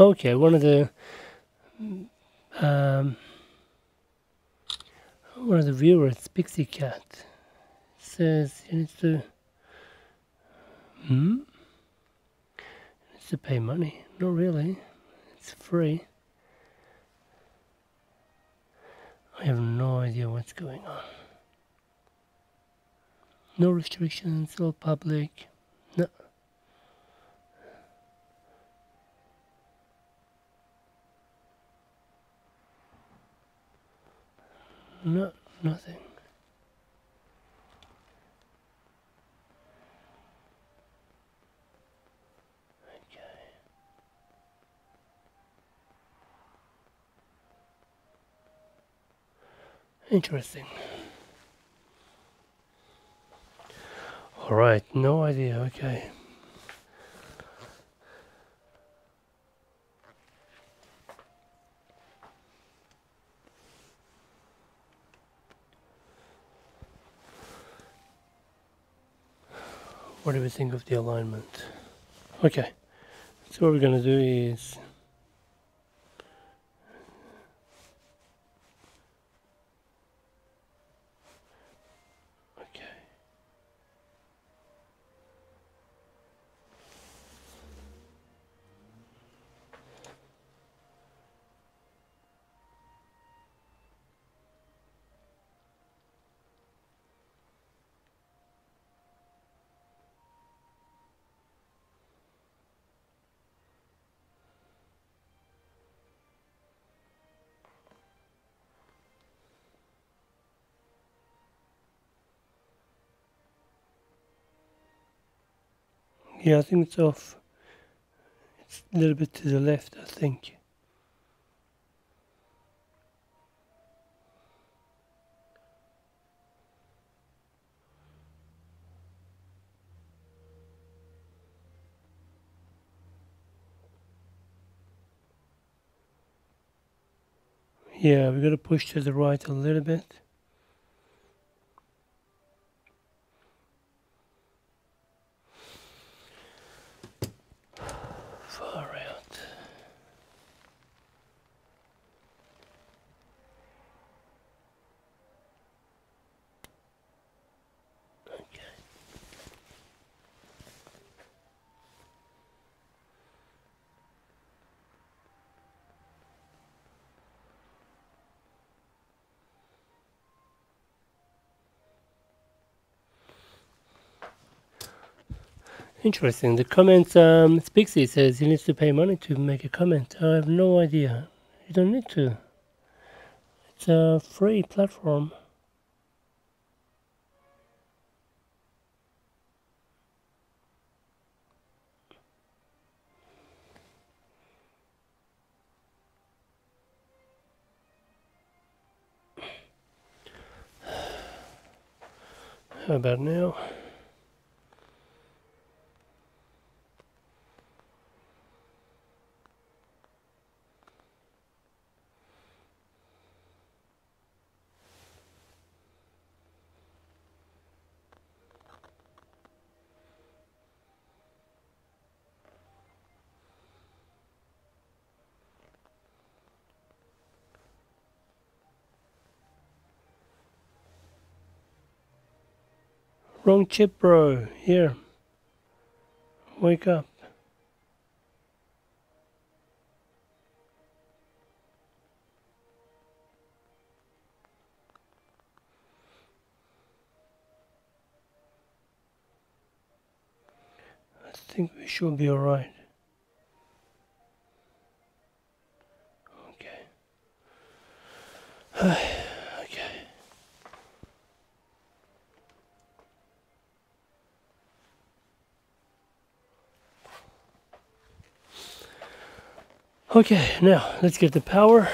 Okay, one of the viewers, Pixie Cat, says you need to needs to pay money. Not really. It's free. I have no idea what's going on. No restrictions, all public. No. No, nothing. Okay. Interesting. Alright, no idea, okay. What do we think of the alignment? Okay, so what we're gonna do is okay. Yeah, I think it's off. It's a little bit to the left, I think. Yeah, we got to push to the right a little bit. Far out. Okay. Interesting. The comment, Spixie says he needs to pay money to make a comment. I have no idea. You don't need to. It's a free platform. How about now? Wrong chip, bro. Here. Wake up. I think we should be alright. Okay. Okay. Okay, now let's get the power.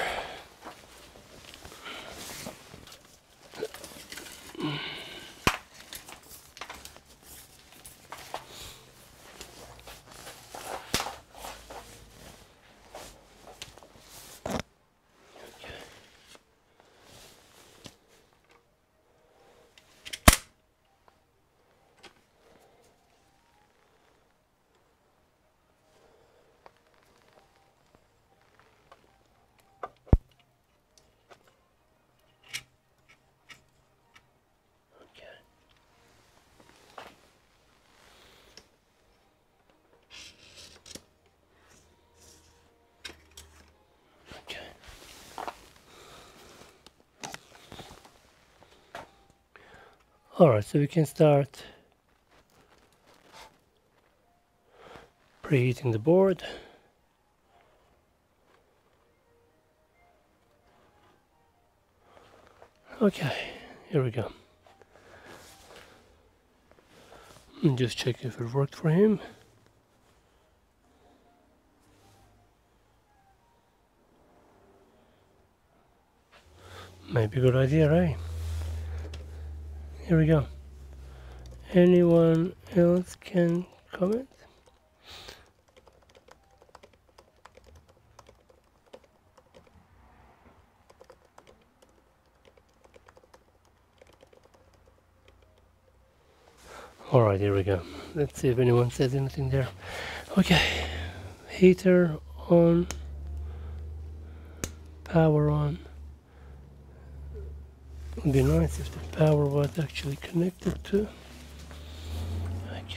Alright, so we can start preheating the board. Okay, here we go. And just check if it worked for him. Maybe a good idea, right? Here we go. Anyone else can comment? Alright, here we go. Let's see if anyone says anything there. Okay, heater on, power on. It would be nice if the power was actually connected to. Okay.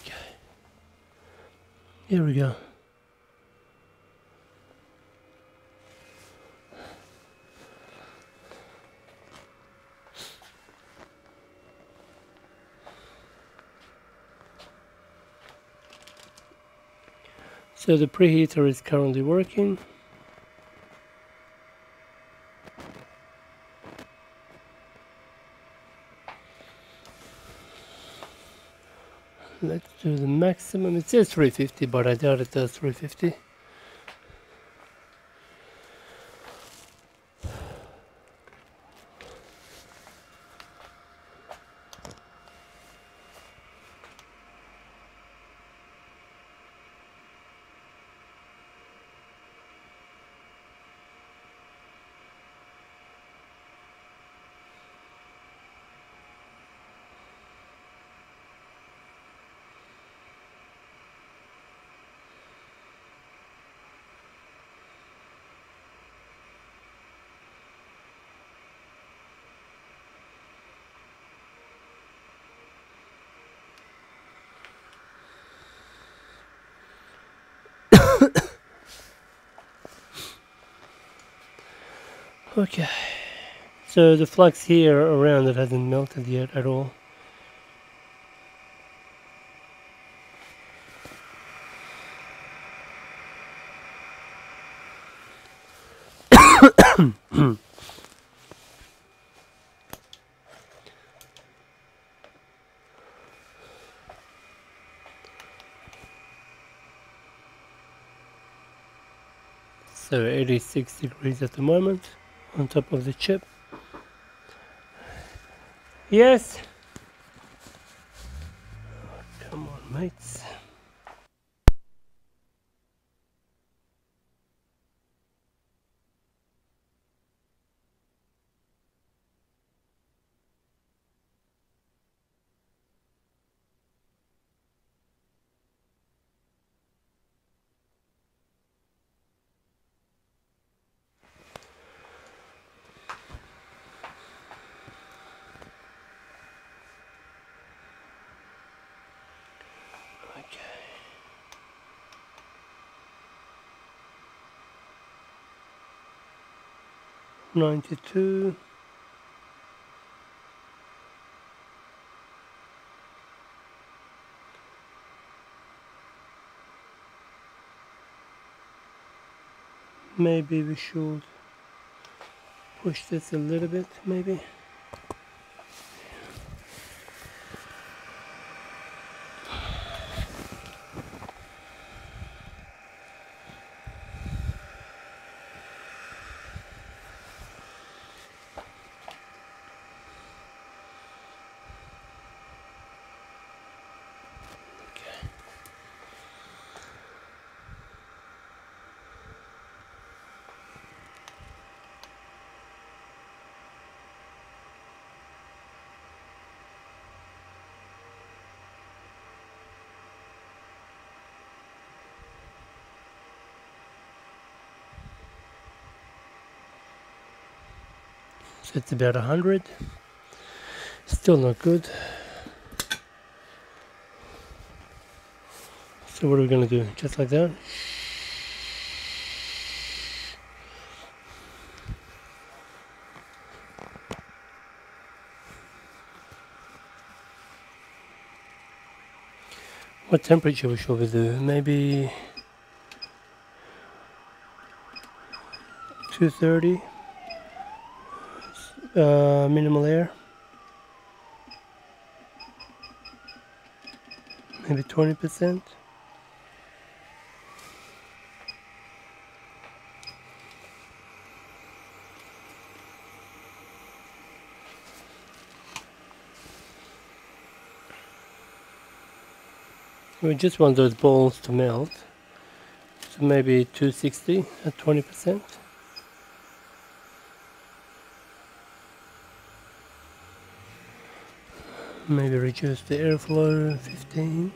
Okay. Here we go. So the preheater is currently working. Let's do the maximum. It says 350, but I doubt it does 350. Okay, so the flux here around it hasn't melted yet at all. So 86 degrees at the moment on top of the chip. Yes. Oh, come on, mates. 92. Maybe we should push this a little bit, maybe. So it's about 100. Still not good. So what are we going to do? Just like that? What temperature should we do? Maybe 230. Minimal air. Maybe 20%. We just want those balls to melt. So maybe 260 at 20%. Maybe reduce the airflow 15.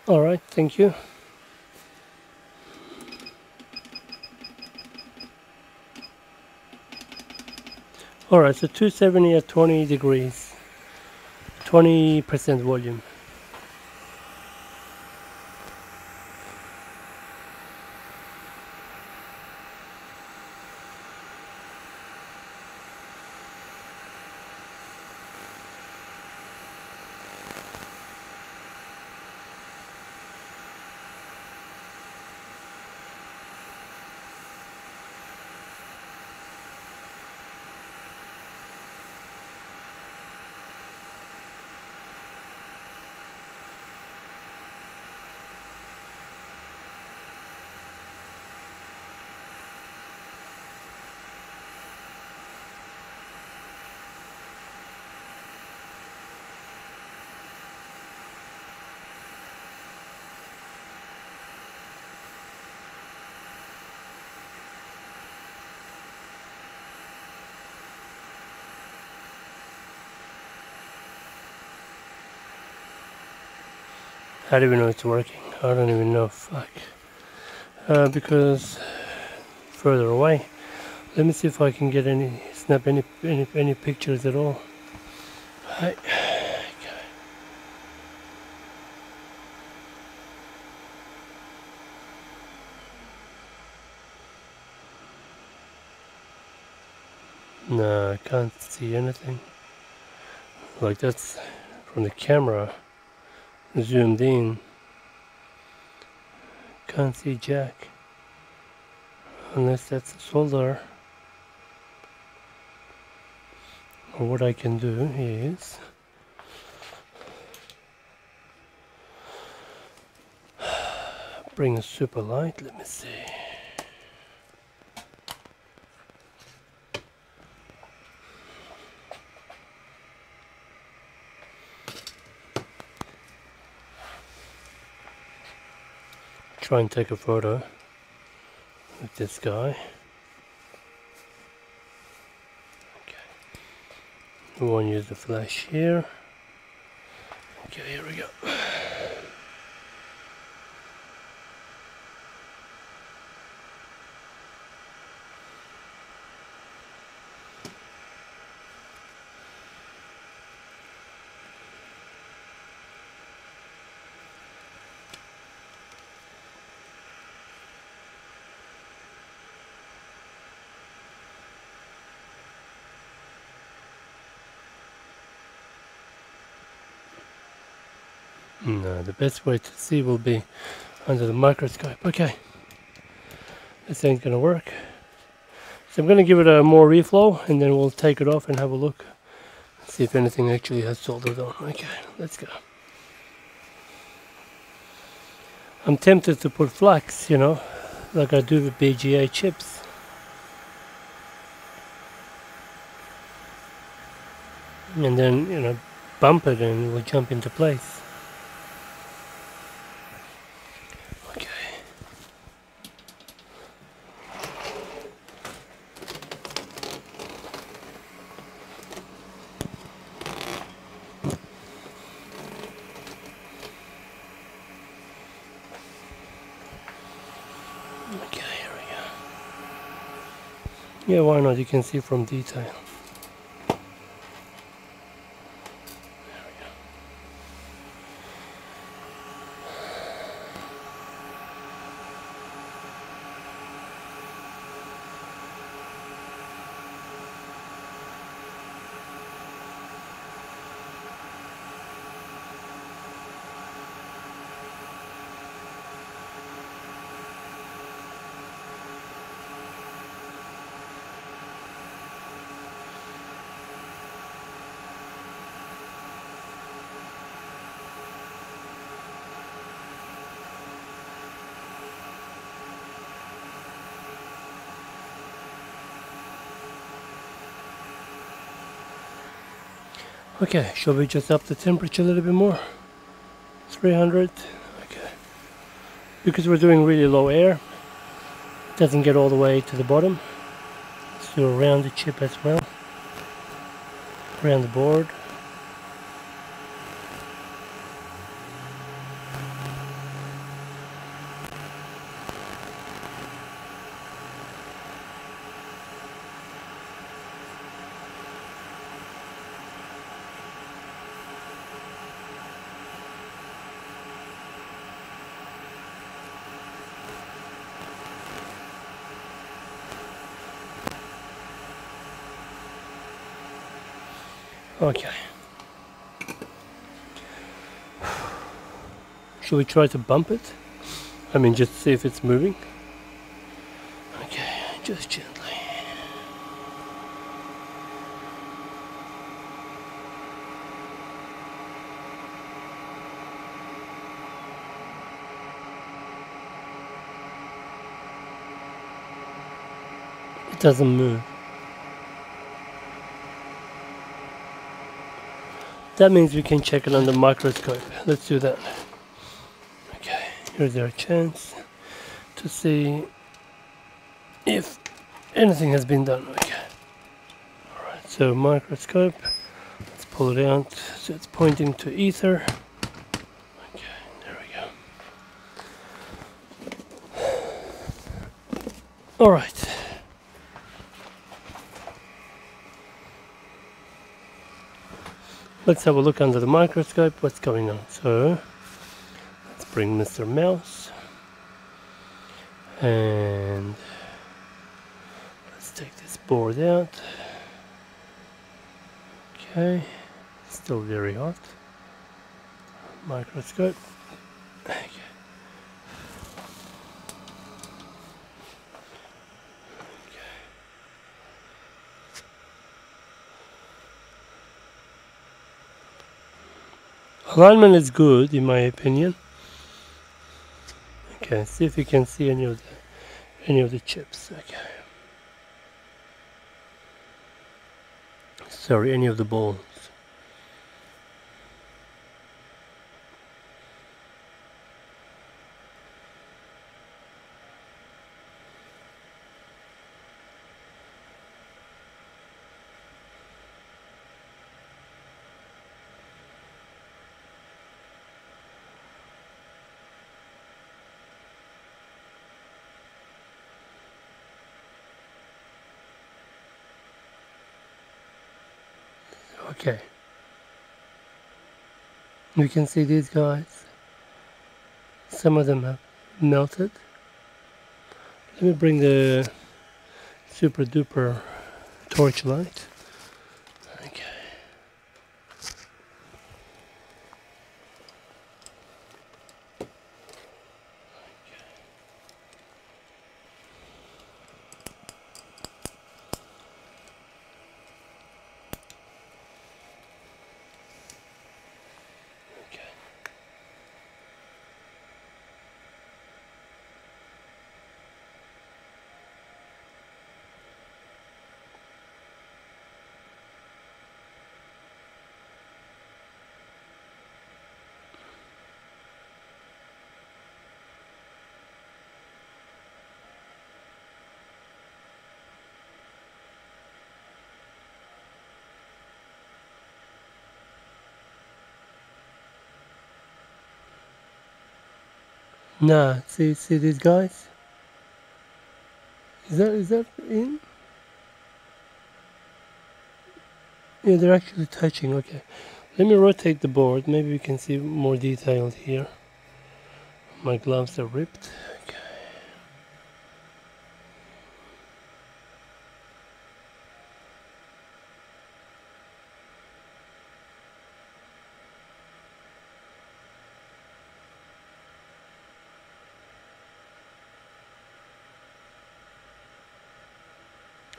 All right, thank you. All right, so 270 at 20 degrees, 20% volume. I don't even know it's working. I don't even know. Fuck. Because further away. Let me see if I can get snap any pictures at all. Hi. No, I can't see anything. Like that's from the camera, zoomed in. Can't see jack. Unless that's a solder. Or what I can do is bring a super light, let me see. Try and take a photo with this guy. Okay. We won't use the flash here. Okay, here we go. No, the best way to see will be under the microscope. Okay, this ain't gonna work. So I'm gonna give it a more reflow and then we'll take it off and have a look. See if anything actually has soldered on. Okay, let's go. I'm tempted to put flax, you know, like I do with BGA chips. And then, you know, bump it and it will jump into place. Okay. Okay, here we go. Yeah, why not? You can see from detail. Okay, shall we just up the temperature a little bit more? 300. Okay. Because we're doing really low air, it doesn't get all the way to the bottom. Let's do around the chip as well. Around the board. Okay. Should we try to bump it? I mean, just see if it's moving. Okay, just gently. It doesn't move. That means we can check it under the microscope. Let's do that. Okay, here's our chance to see if anything has been done. Okay. Alright, so microscope. Let's pull it out. So it's pointing to ether. Okay, there we go. Alright. Let's have a look under the microscope what's going on. So let's bring Mr. Mouse and let's take this board out. Okay, still very hot. Microscope. Okay. Alignment is good in my opinion. Okay, see if you can see any of the chips. Okay. Sorry, any of the balls. Okay. You can see these guys. Some of them have melted. Let me bring the super duper torchlight. Okay. Nah, see these guys? Is that in? Yeah, they're actually touching. Okay. Let me rotate the board. Maybe we can see more detailed here. My gloves are ripped. Okay.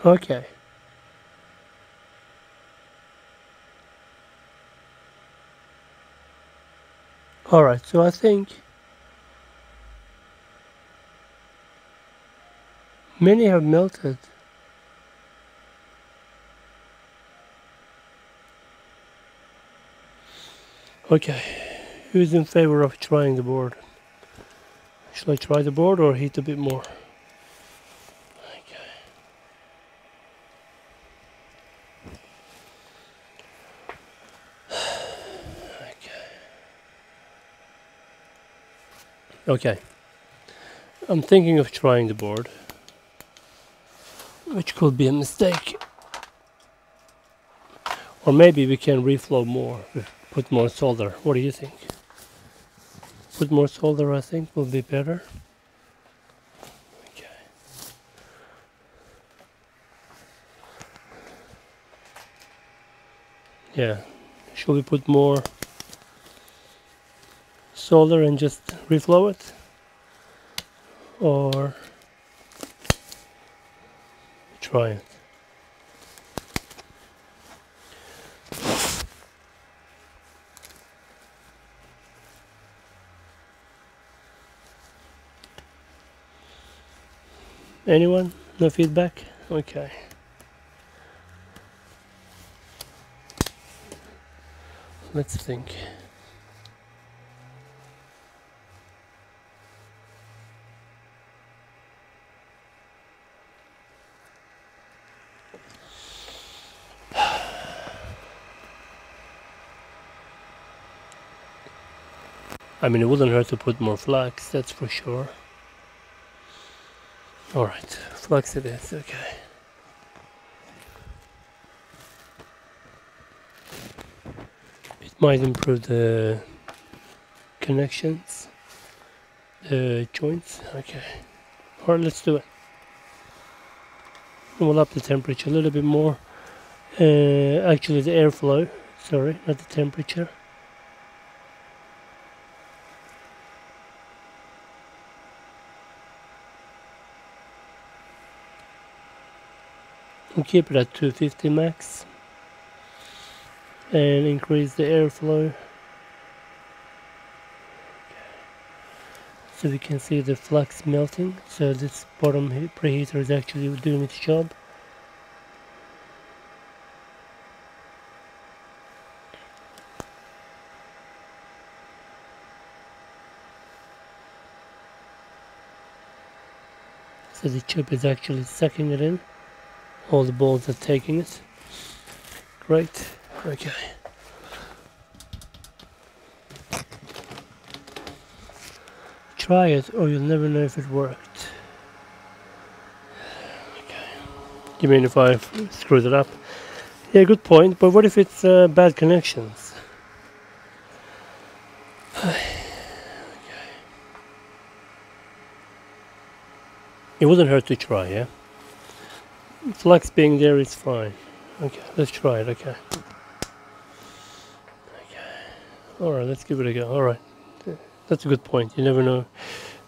Okay. Alright, so I think many have melted. Okay, who's in favor of trying the board? Should I try the board or heat a bit more? Okay, I'm thinking of trying the board, which could be a mistake. Or maybe we can reflow more, put more solder. What do you think? Put more solder, I think, will be better. Okay. Yeah, should we put more solder and just reflow it? Or try it? Anyone? No feedback? Okay. Let's think. I mean, it wouldn't hurt to put more flux, that's for sure. Alright, flux it is, okay. It might improve the connections, the joints, okay. Alright, let's do it. We'll up the temperature a little bit more. Actually the airflow, sorry, not the temperature. And keep it at 250 max and increase the airflow so we can see the flux melting. So this bottom preheater is actually doing its job. So the chip is actually sucking it in. All the balls are taking it. Great. Okay. Try it or you'll never know if it worked. Okay. You mean if I screwed it up? Yeah, good point. But what if it's bad connections? It wouldn't hurt to try, yeah? Flux being there is fine. Okay, let's try it, okay. Alright, let's give it a go. Alright. That's a good point. You never know.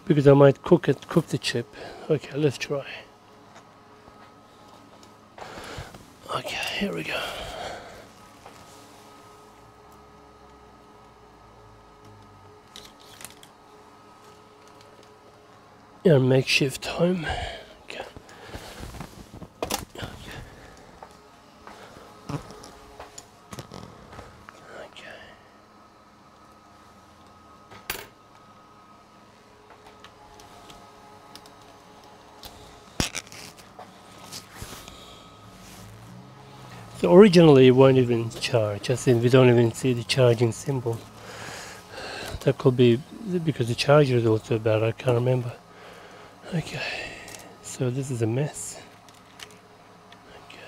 Because I might cook the chip. Okay, let's try. Okay, here we go. Yeah, makeshift home. Okay. So originally it won't even charge, as in we don't even see the charging symbol. That could be because the charger is also bad, I can't remember. Okay, so this is a mess. Okay.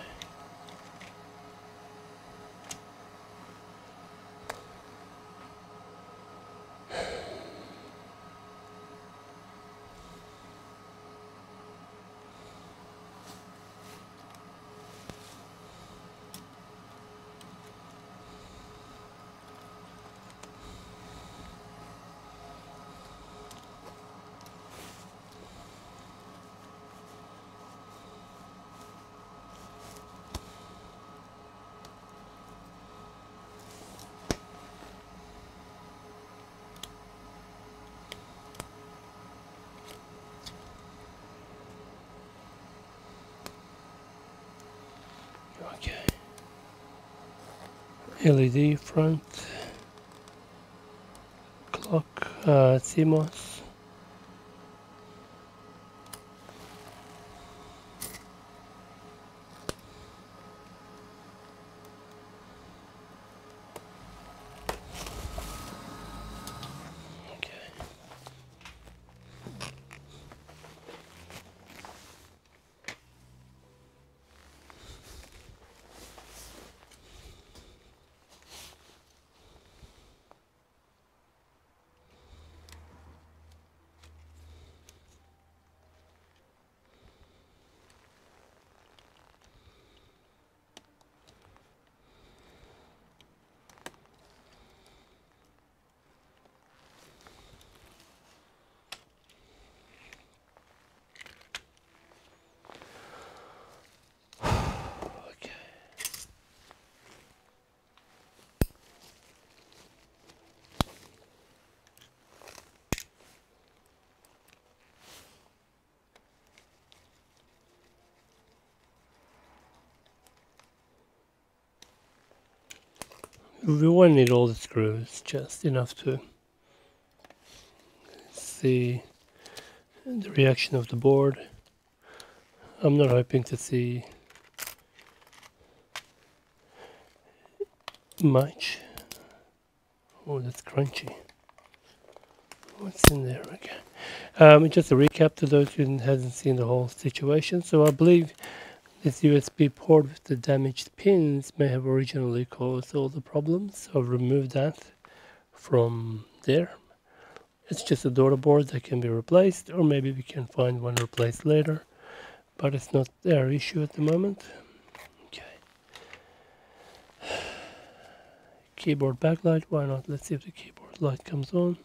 Okay. LED front, clock, CMOS. We won't need all the screws, just enough to see the reaction of the board. I'm not hoping to see much. Oh, that's crunchy. What's in there? Okay. Just a recap to those who hasn't seen the whole situation. So I believe this USB port with the damaged pins may have originally caused all the problems. So I've removed that from there. It's just a daughter board that can be replaced, or maybe we can find one replaced later, but it's not our issue at the moment. Okay. keyboard backlight. Why not? Let's see if the keyboard light comes on.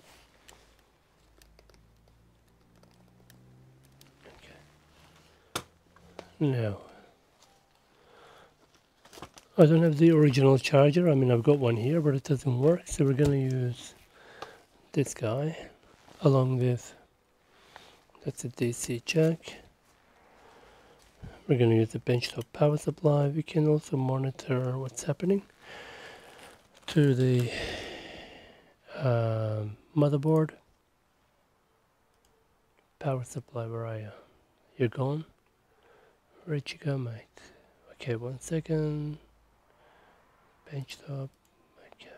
Okay. No. I don't have the original charger. I mean, I've got one here, but it doesn't work. So we're going to use this guy along with, that's a DC jack. We're going to use the benchtop power supply. We can also monitor what's happening to the motherboard. Power supply, where are you? You're gone? Where'd you go, mate? Okay, 1 second. Benchtop. Okay.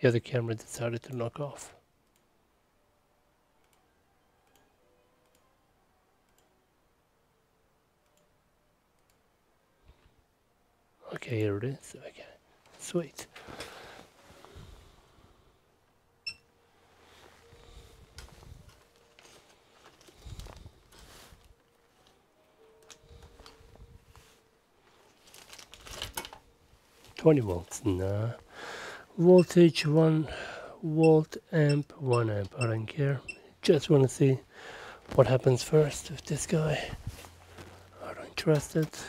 Yeah, the camera decided to knock off. Okay, here it is. Okay, sweet. $20 nah. Voltage 1 volt, amp 1 amp. I don't care. Just want to see what happens first with this guy. I don't trust it.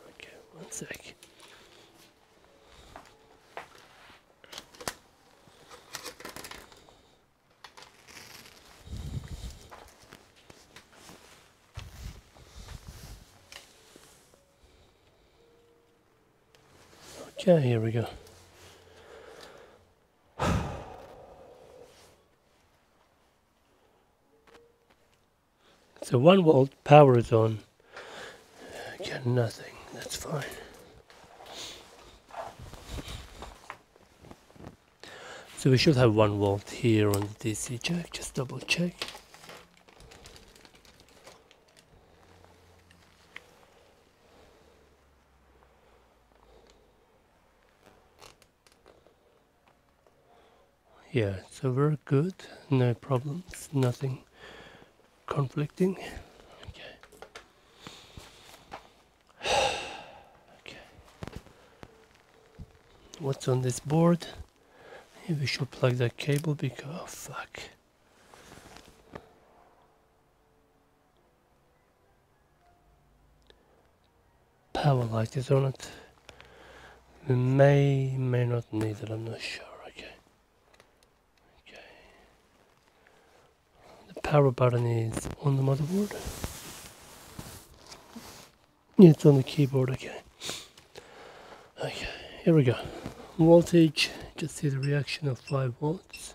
Okay, 1 sec. Okay, here we go. So 1 volt, power is on. Get nothing, that's fine. So we should have 1 volt here on the DC jack, just double check. Yeah, so we're good, no problems, nothing conflicting. Okay. Okay. What's on this board? We should plug that cable because, oh fuck. Power light is on it. We may not need it, I'm not sure. Power button is on the motherboard. Yeah, it's on the keyboard, okay. Okay, here we go. Voltage, just see the reaction of 5 volts.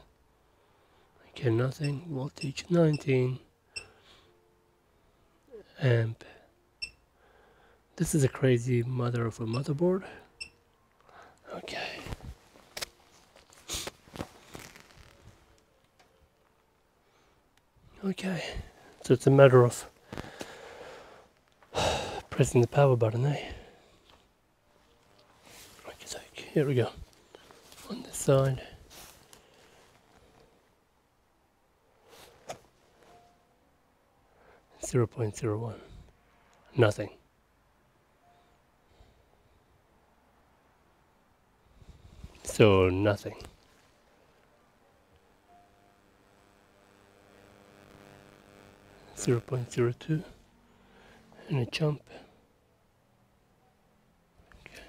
Okay, nothing. Voltage 19. Amp. This is a crazy mother of a motherboard. Okay. Okay, so it's a matter of pressing the power button, eh? Okay, here we go. On this side. .01. Nothing. So nothing. 0.02 and a jump. Okay.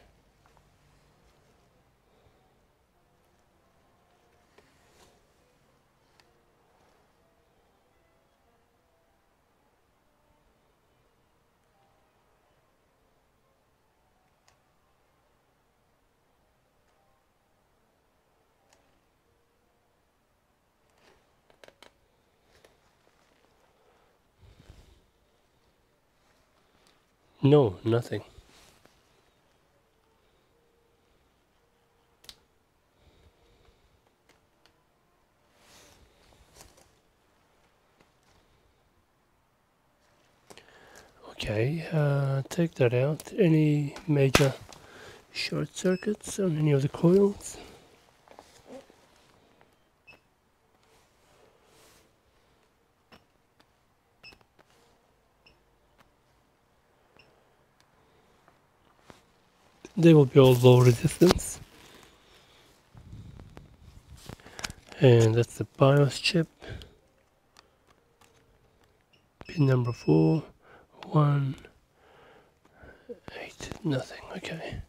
No, nothing. Okay, take that out. Any major short circuits on any of the coils? They will be all low resistance. And that's the BIOS chip. Pin number 4, 1, 8, nothing. Okay.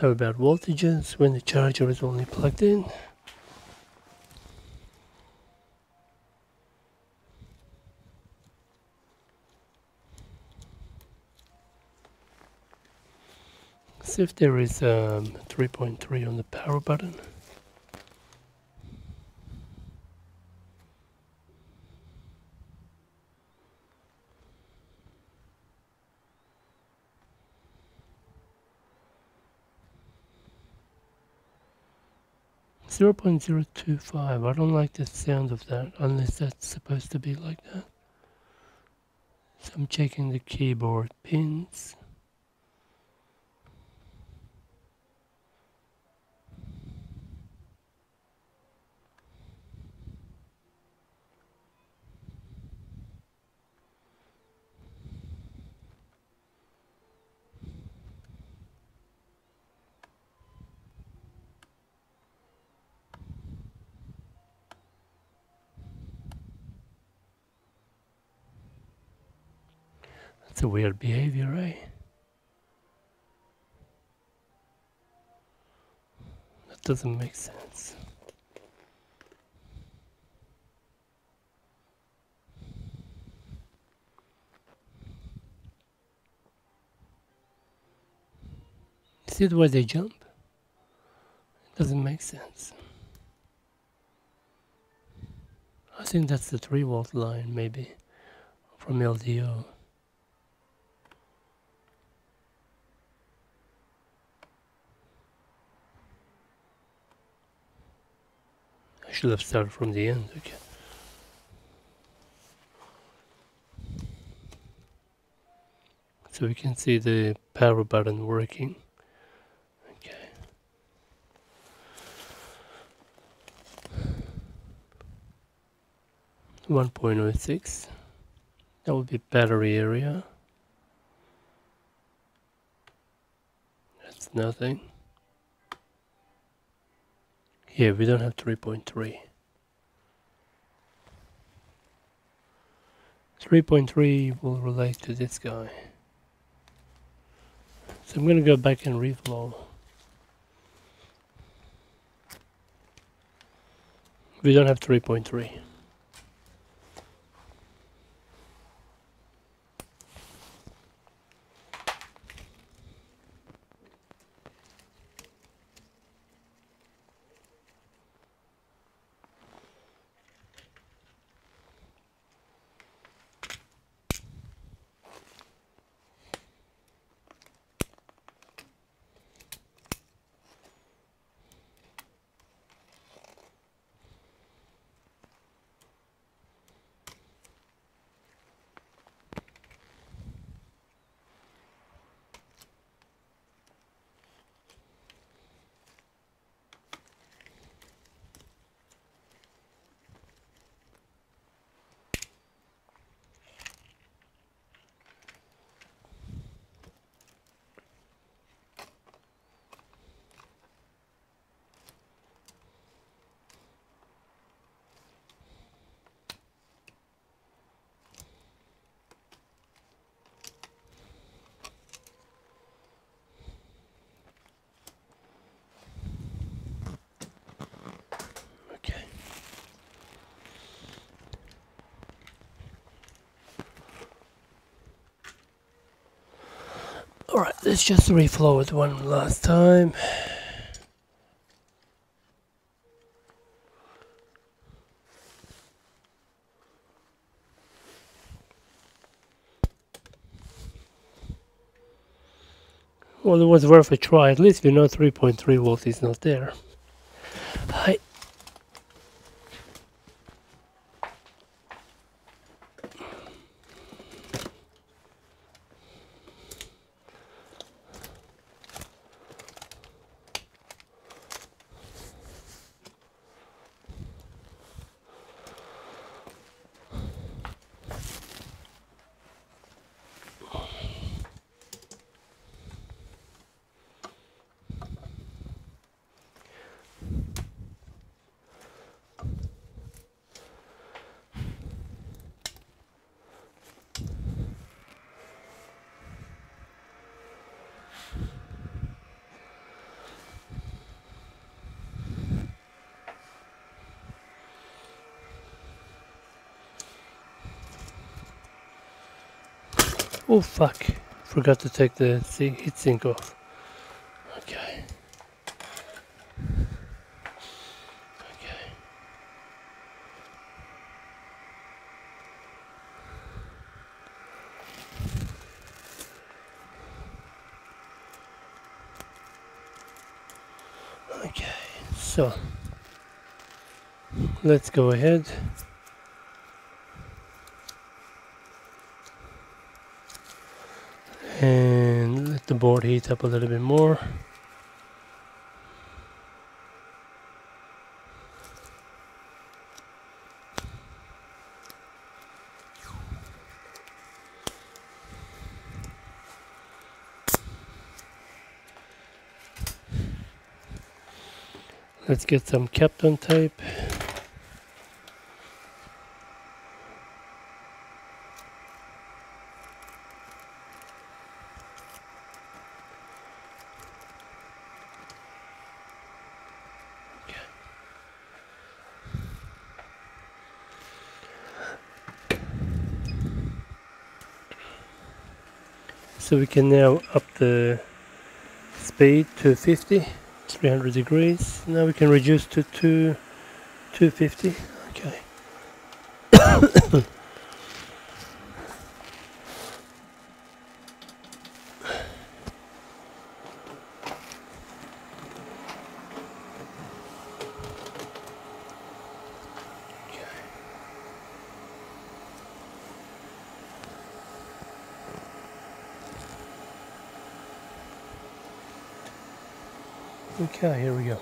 How about voltages when the charger is only plugged in? See if there is 3.3 on the power button. .025. I don't like the sound of that unless that's supposed to be like that. So I'm checking the keyboard pins. That's a weird behavior, eh? That doesn't make sense. See the way they jump? It doesn't make sense. I think that's the 3-volt line, maybe, from LDO. I should have started from the end, okay. So we can see the power button working. Okay. .06. That would be battery area. That's nothing. Here we don't have 3.3. 3.3 will relate to this guy. So I'm going to go back and reflow. We don't have 3.3. Alright, let's just reflow it one last time. Well, it was worth a try. At least we know 3.3 volt is not there. Hi. Oh fuck, forgot to take the heatsink off. Okay. Okay. Okay, so let's go ahead and let the board heat up a little bit more. Let's get some Kapton tape. So we can now up the speed to 50, 300 degrees. Now we can reduce to 250. Okay. Okay, here we go.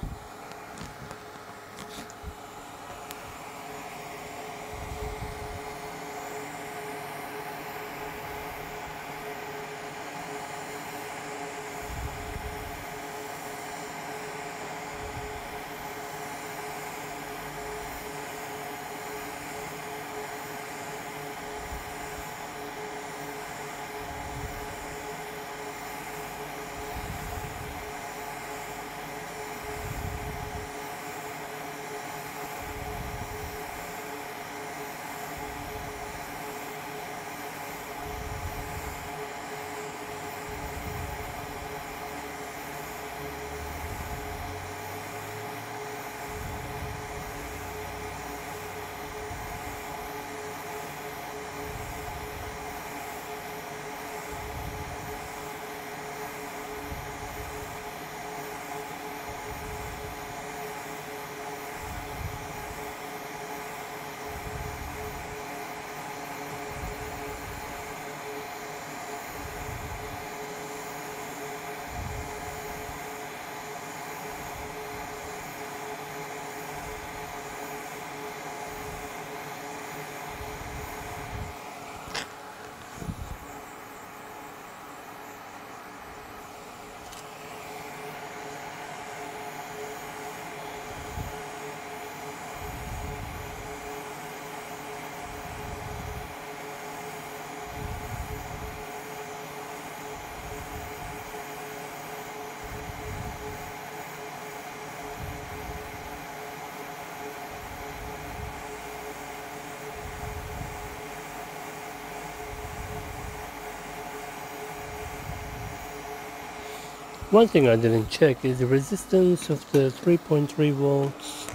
One thing I didn't check is the resistance of the 3.3 volts.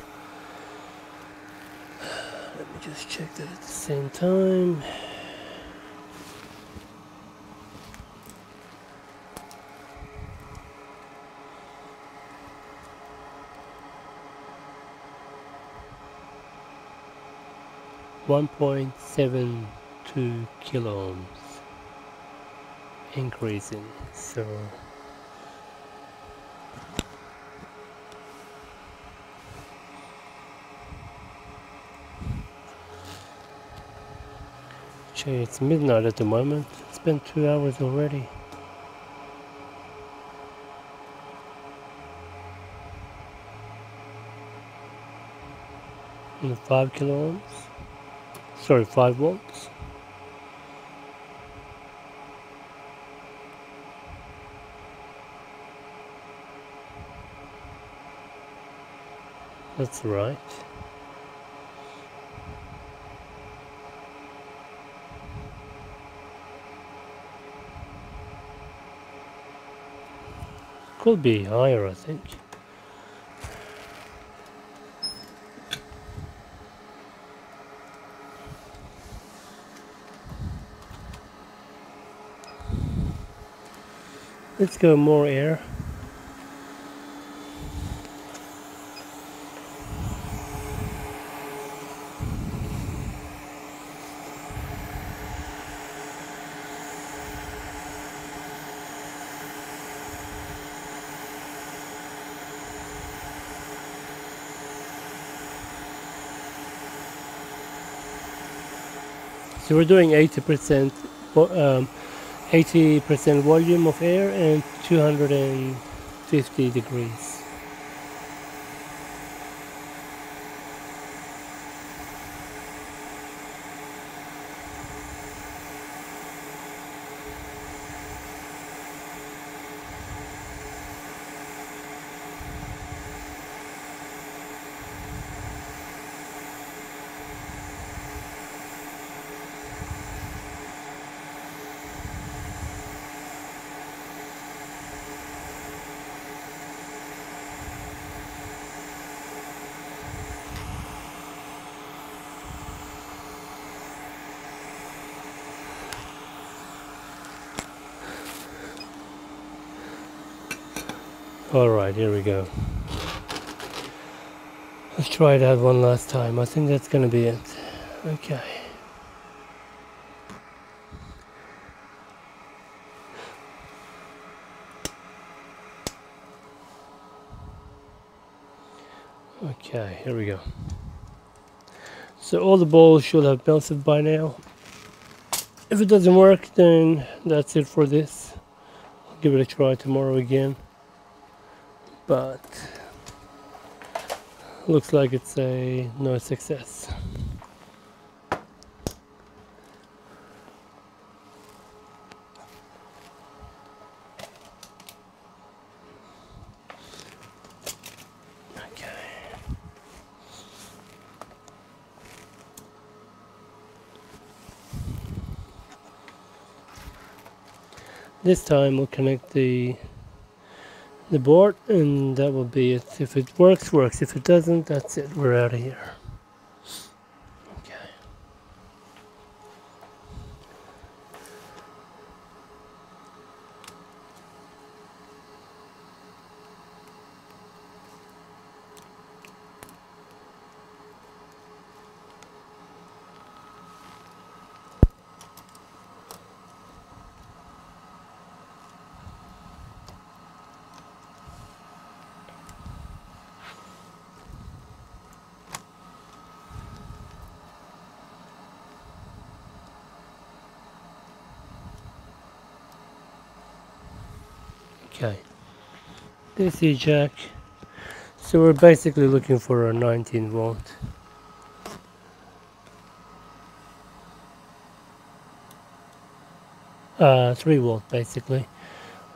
Let me just check that at the same time. .72 kilo ohms increasing, so it's midnight at the moment. It's been 2 hours already. And 5 kilo ohms. Sorry, 5 volts. That's right. Could be higher, I think. Let's go more air. So we're doing 80% volume of air and 250 degrees. Alright, here we go. Let's try that one last time. I think that's gonna be it. Okay. Okay, here we go. So all the balls should have melted by now. If it doesn't work, then that's it for this. I'll give it a try tomorrow again. But looks like it's a no success. Okay. This time we'll connect the board, and that will be it. If it works, works. If it doesn't, that's it. We're out of here. Okay. Okay, DC jack. So we're basically looking for a 19 volt. Uh, 3 volt basically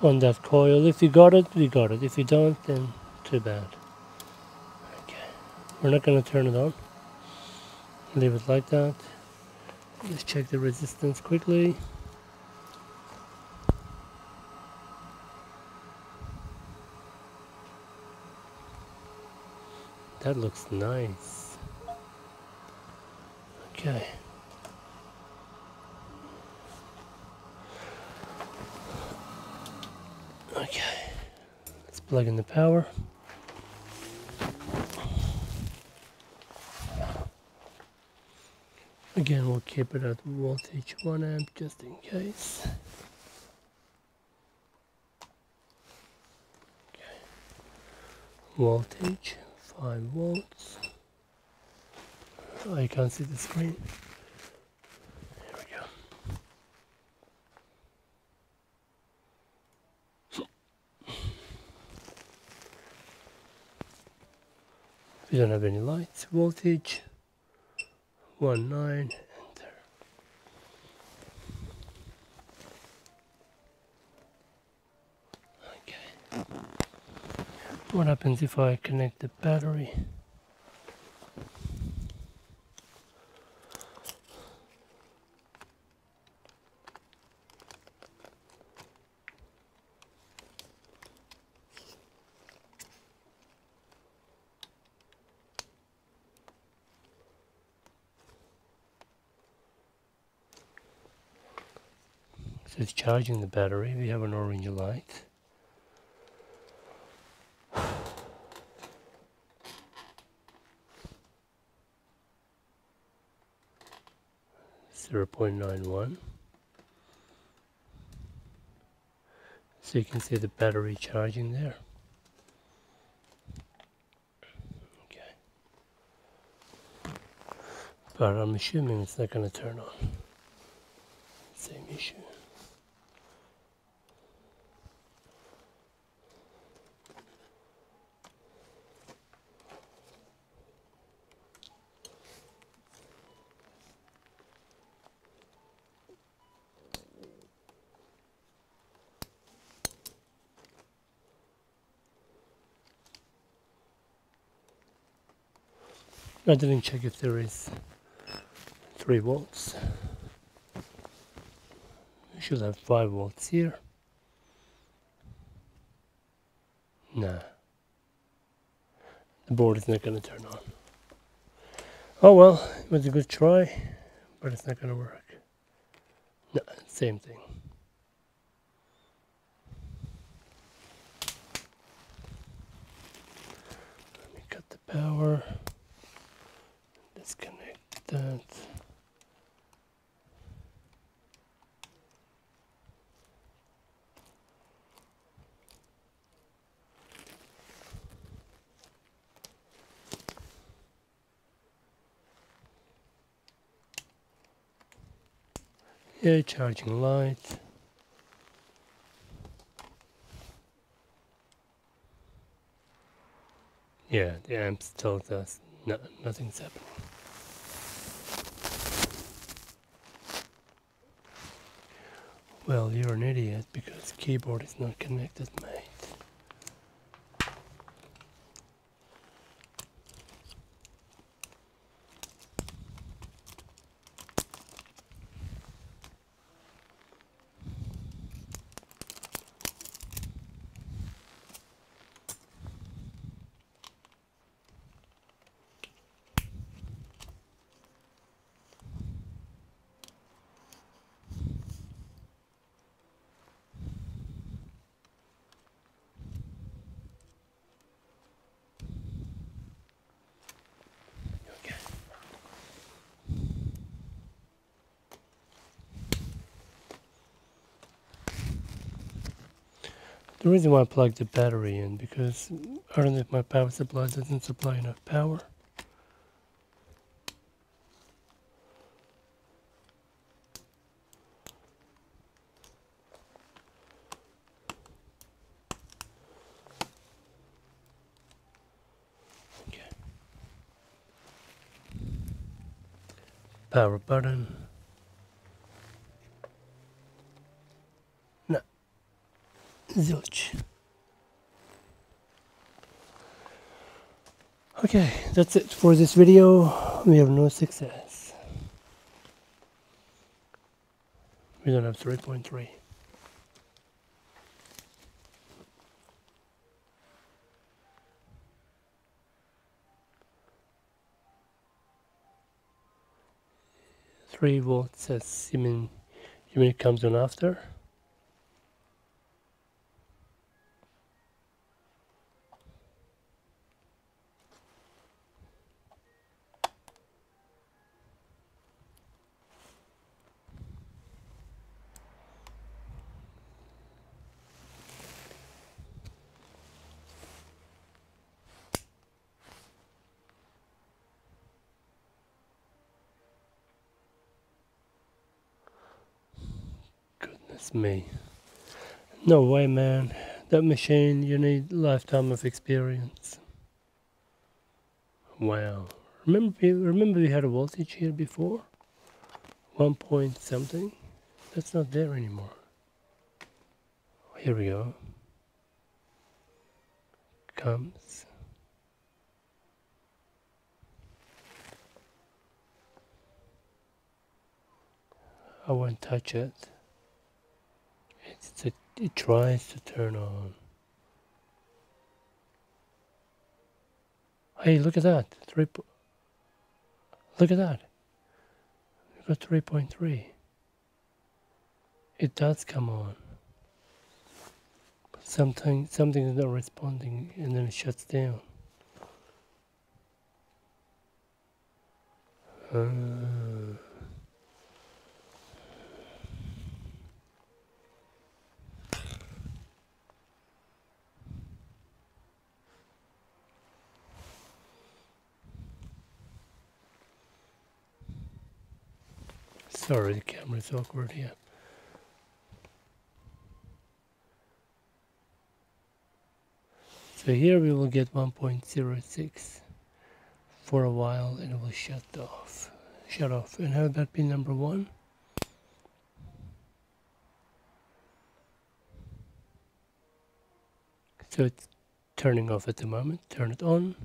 on that coil. If you got it, we got it. If you don't, then too bad. Okay, we're not going to turn it on. Leave it like that. Let's check the resistance quickly. That looks nice. Okay. Okay. Let's plug in the power. Again, we'll keep it at voltage 1 amp just in case. Okay. Voltage 5 volts. I can't see the screen. There we go. We don't have any lights. Voltage 19, enter. Okay. What happens if I connect the battery? So it's charging the battery. We have an orange light. .91. So you can see the battery charging there. Okay. But I'm assuming it's not going to turn on. Same issue. I didn't check if there is 3 volts. We should have 5 volts here. Nah. The board is not going to turn on. Oh well, it was a good try, but it's not going to work. No, same thing. Let me cut the power. Disconnect that. Yeah, charging light. Yeah, the amps tells us nothing's happening. Well, you're an idiot because keyboard is not connected, mate. The reason why I plugged the battery in, because I don't know if my power supply doesn't supply enough power. Okay. Power button. No. Zilch. Okay, that's it for this video. We have no success. We don't have 3.3. Three volts says you mean it comes on after? Goodness me. No way, man. That machine, you need lifetime of experience. Wow. Remember we had a voltage here before? 1 point something? That's not there anymore. Here we go. Comes. I won't touch it. It tries to turn on. Hey, look at that. Look at that. We've got 3.3. It does come on. Sometimes something is not responding and then it shuts down. Sorry, the camera is awkward here. So here we will get 1.06 for a while and it will shut off. And have that be number 1. So it's turning off at the moment. Turn it on.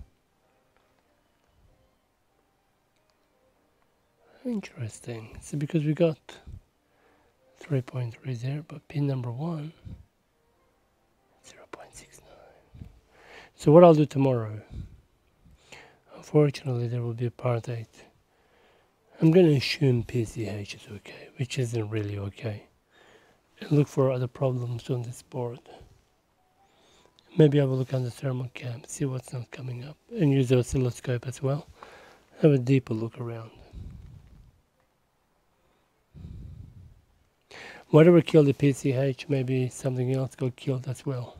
Interesting. So because we got 3.3 there, but pin number 1, 0.69. So what I'll do tomorrow, unfortunately there will be a part 8. I'm going to assume PCH is okay, which isn't really okay. And look for other problems on this board. Maybe I will look on the thermal cam, see what's not coming up, and use the oscilloscope as well. Have a deeper look around. Whatever killed the PCH, maybe something else got killed as well.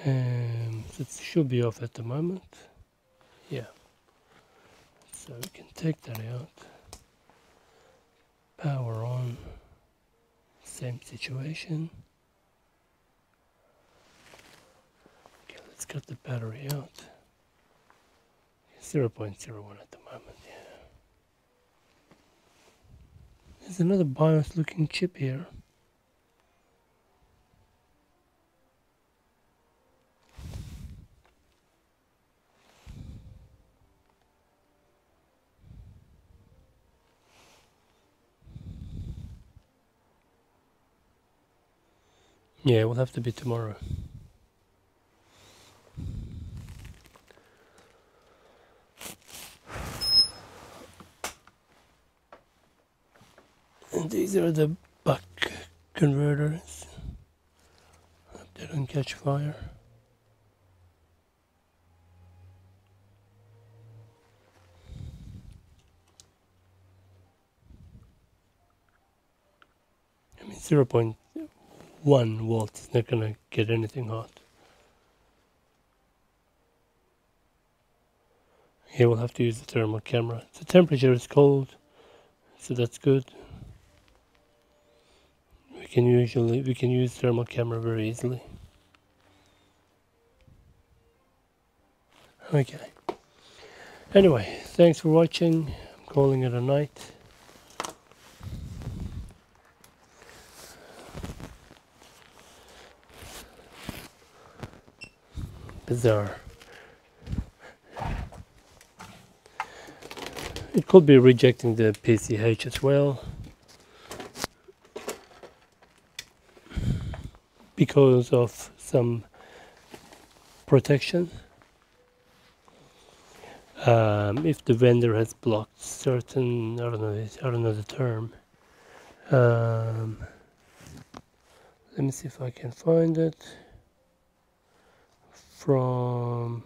So it should be off at the moment. Yeah. So we can take that out. Power on. Same situation. Okay, let's cut the battery out. 0.01 at the moment, yeah. There's another BIOS looking chip here. Yeah, it will have to be tomorrow. And these are the buck converters. Hope they don't catch fire. I mean 0.1 volts is not gonna get anything hot. Here we'll have to use the thermal camera. The temperature is cold, so that's good. We can use thermal camera very easily. Okay. Anyway, thanks for watching. I'm calling it a night. Bizarre. It could be rejecting the PCH as well, because of some protection. If the vendor has blocked certain, I don't know the term. Let me see if I can find it. From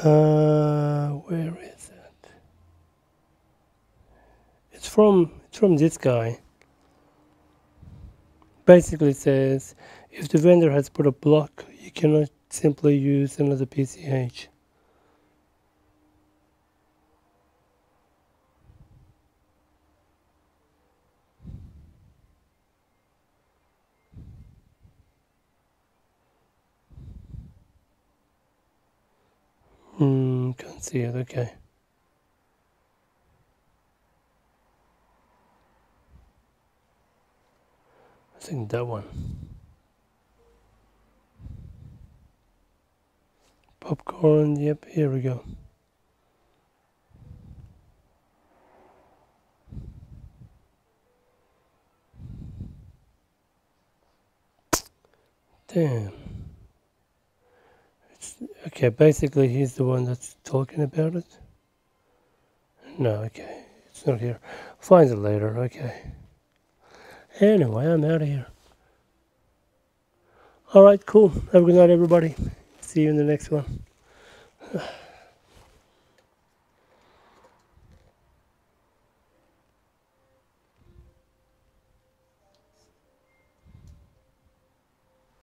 Where is it? It's from this guy. Basically it says, if the vendor has put a block, you cannot simply use another PCH. Can't see it, okay. I think that one. Popcorn, yep, here we go. Damn. Okay, basically he's the one that's talking about it. No, okay, it's not here. Find it later, okay. Anyway, I'm out of here. Alright, cool. Have a good night, everybody. See you in the next one.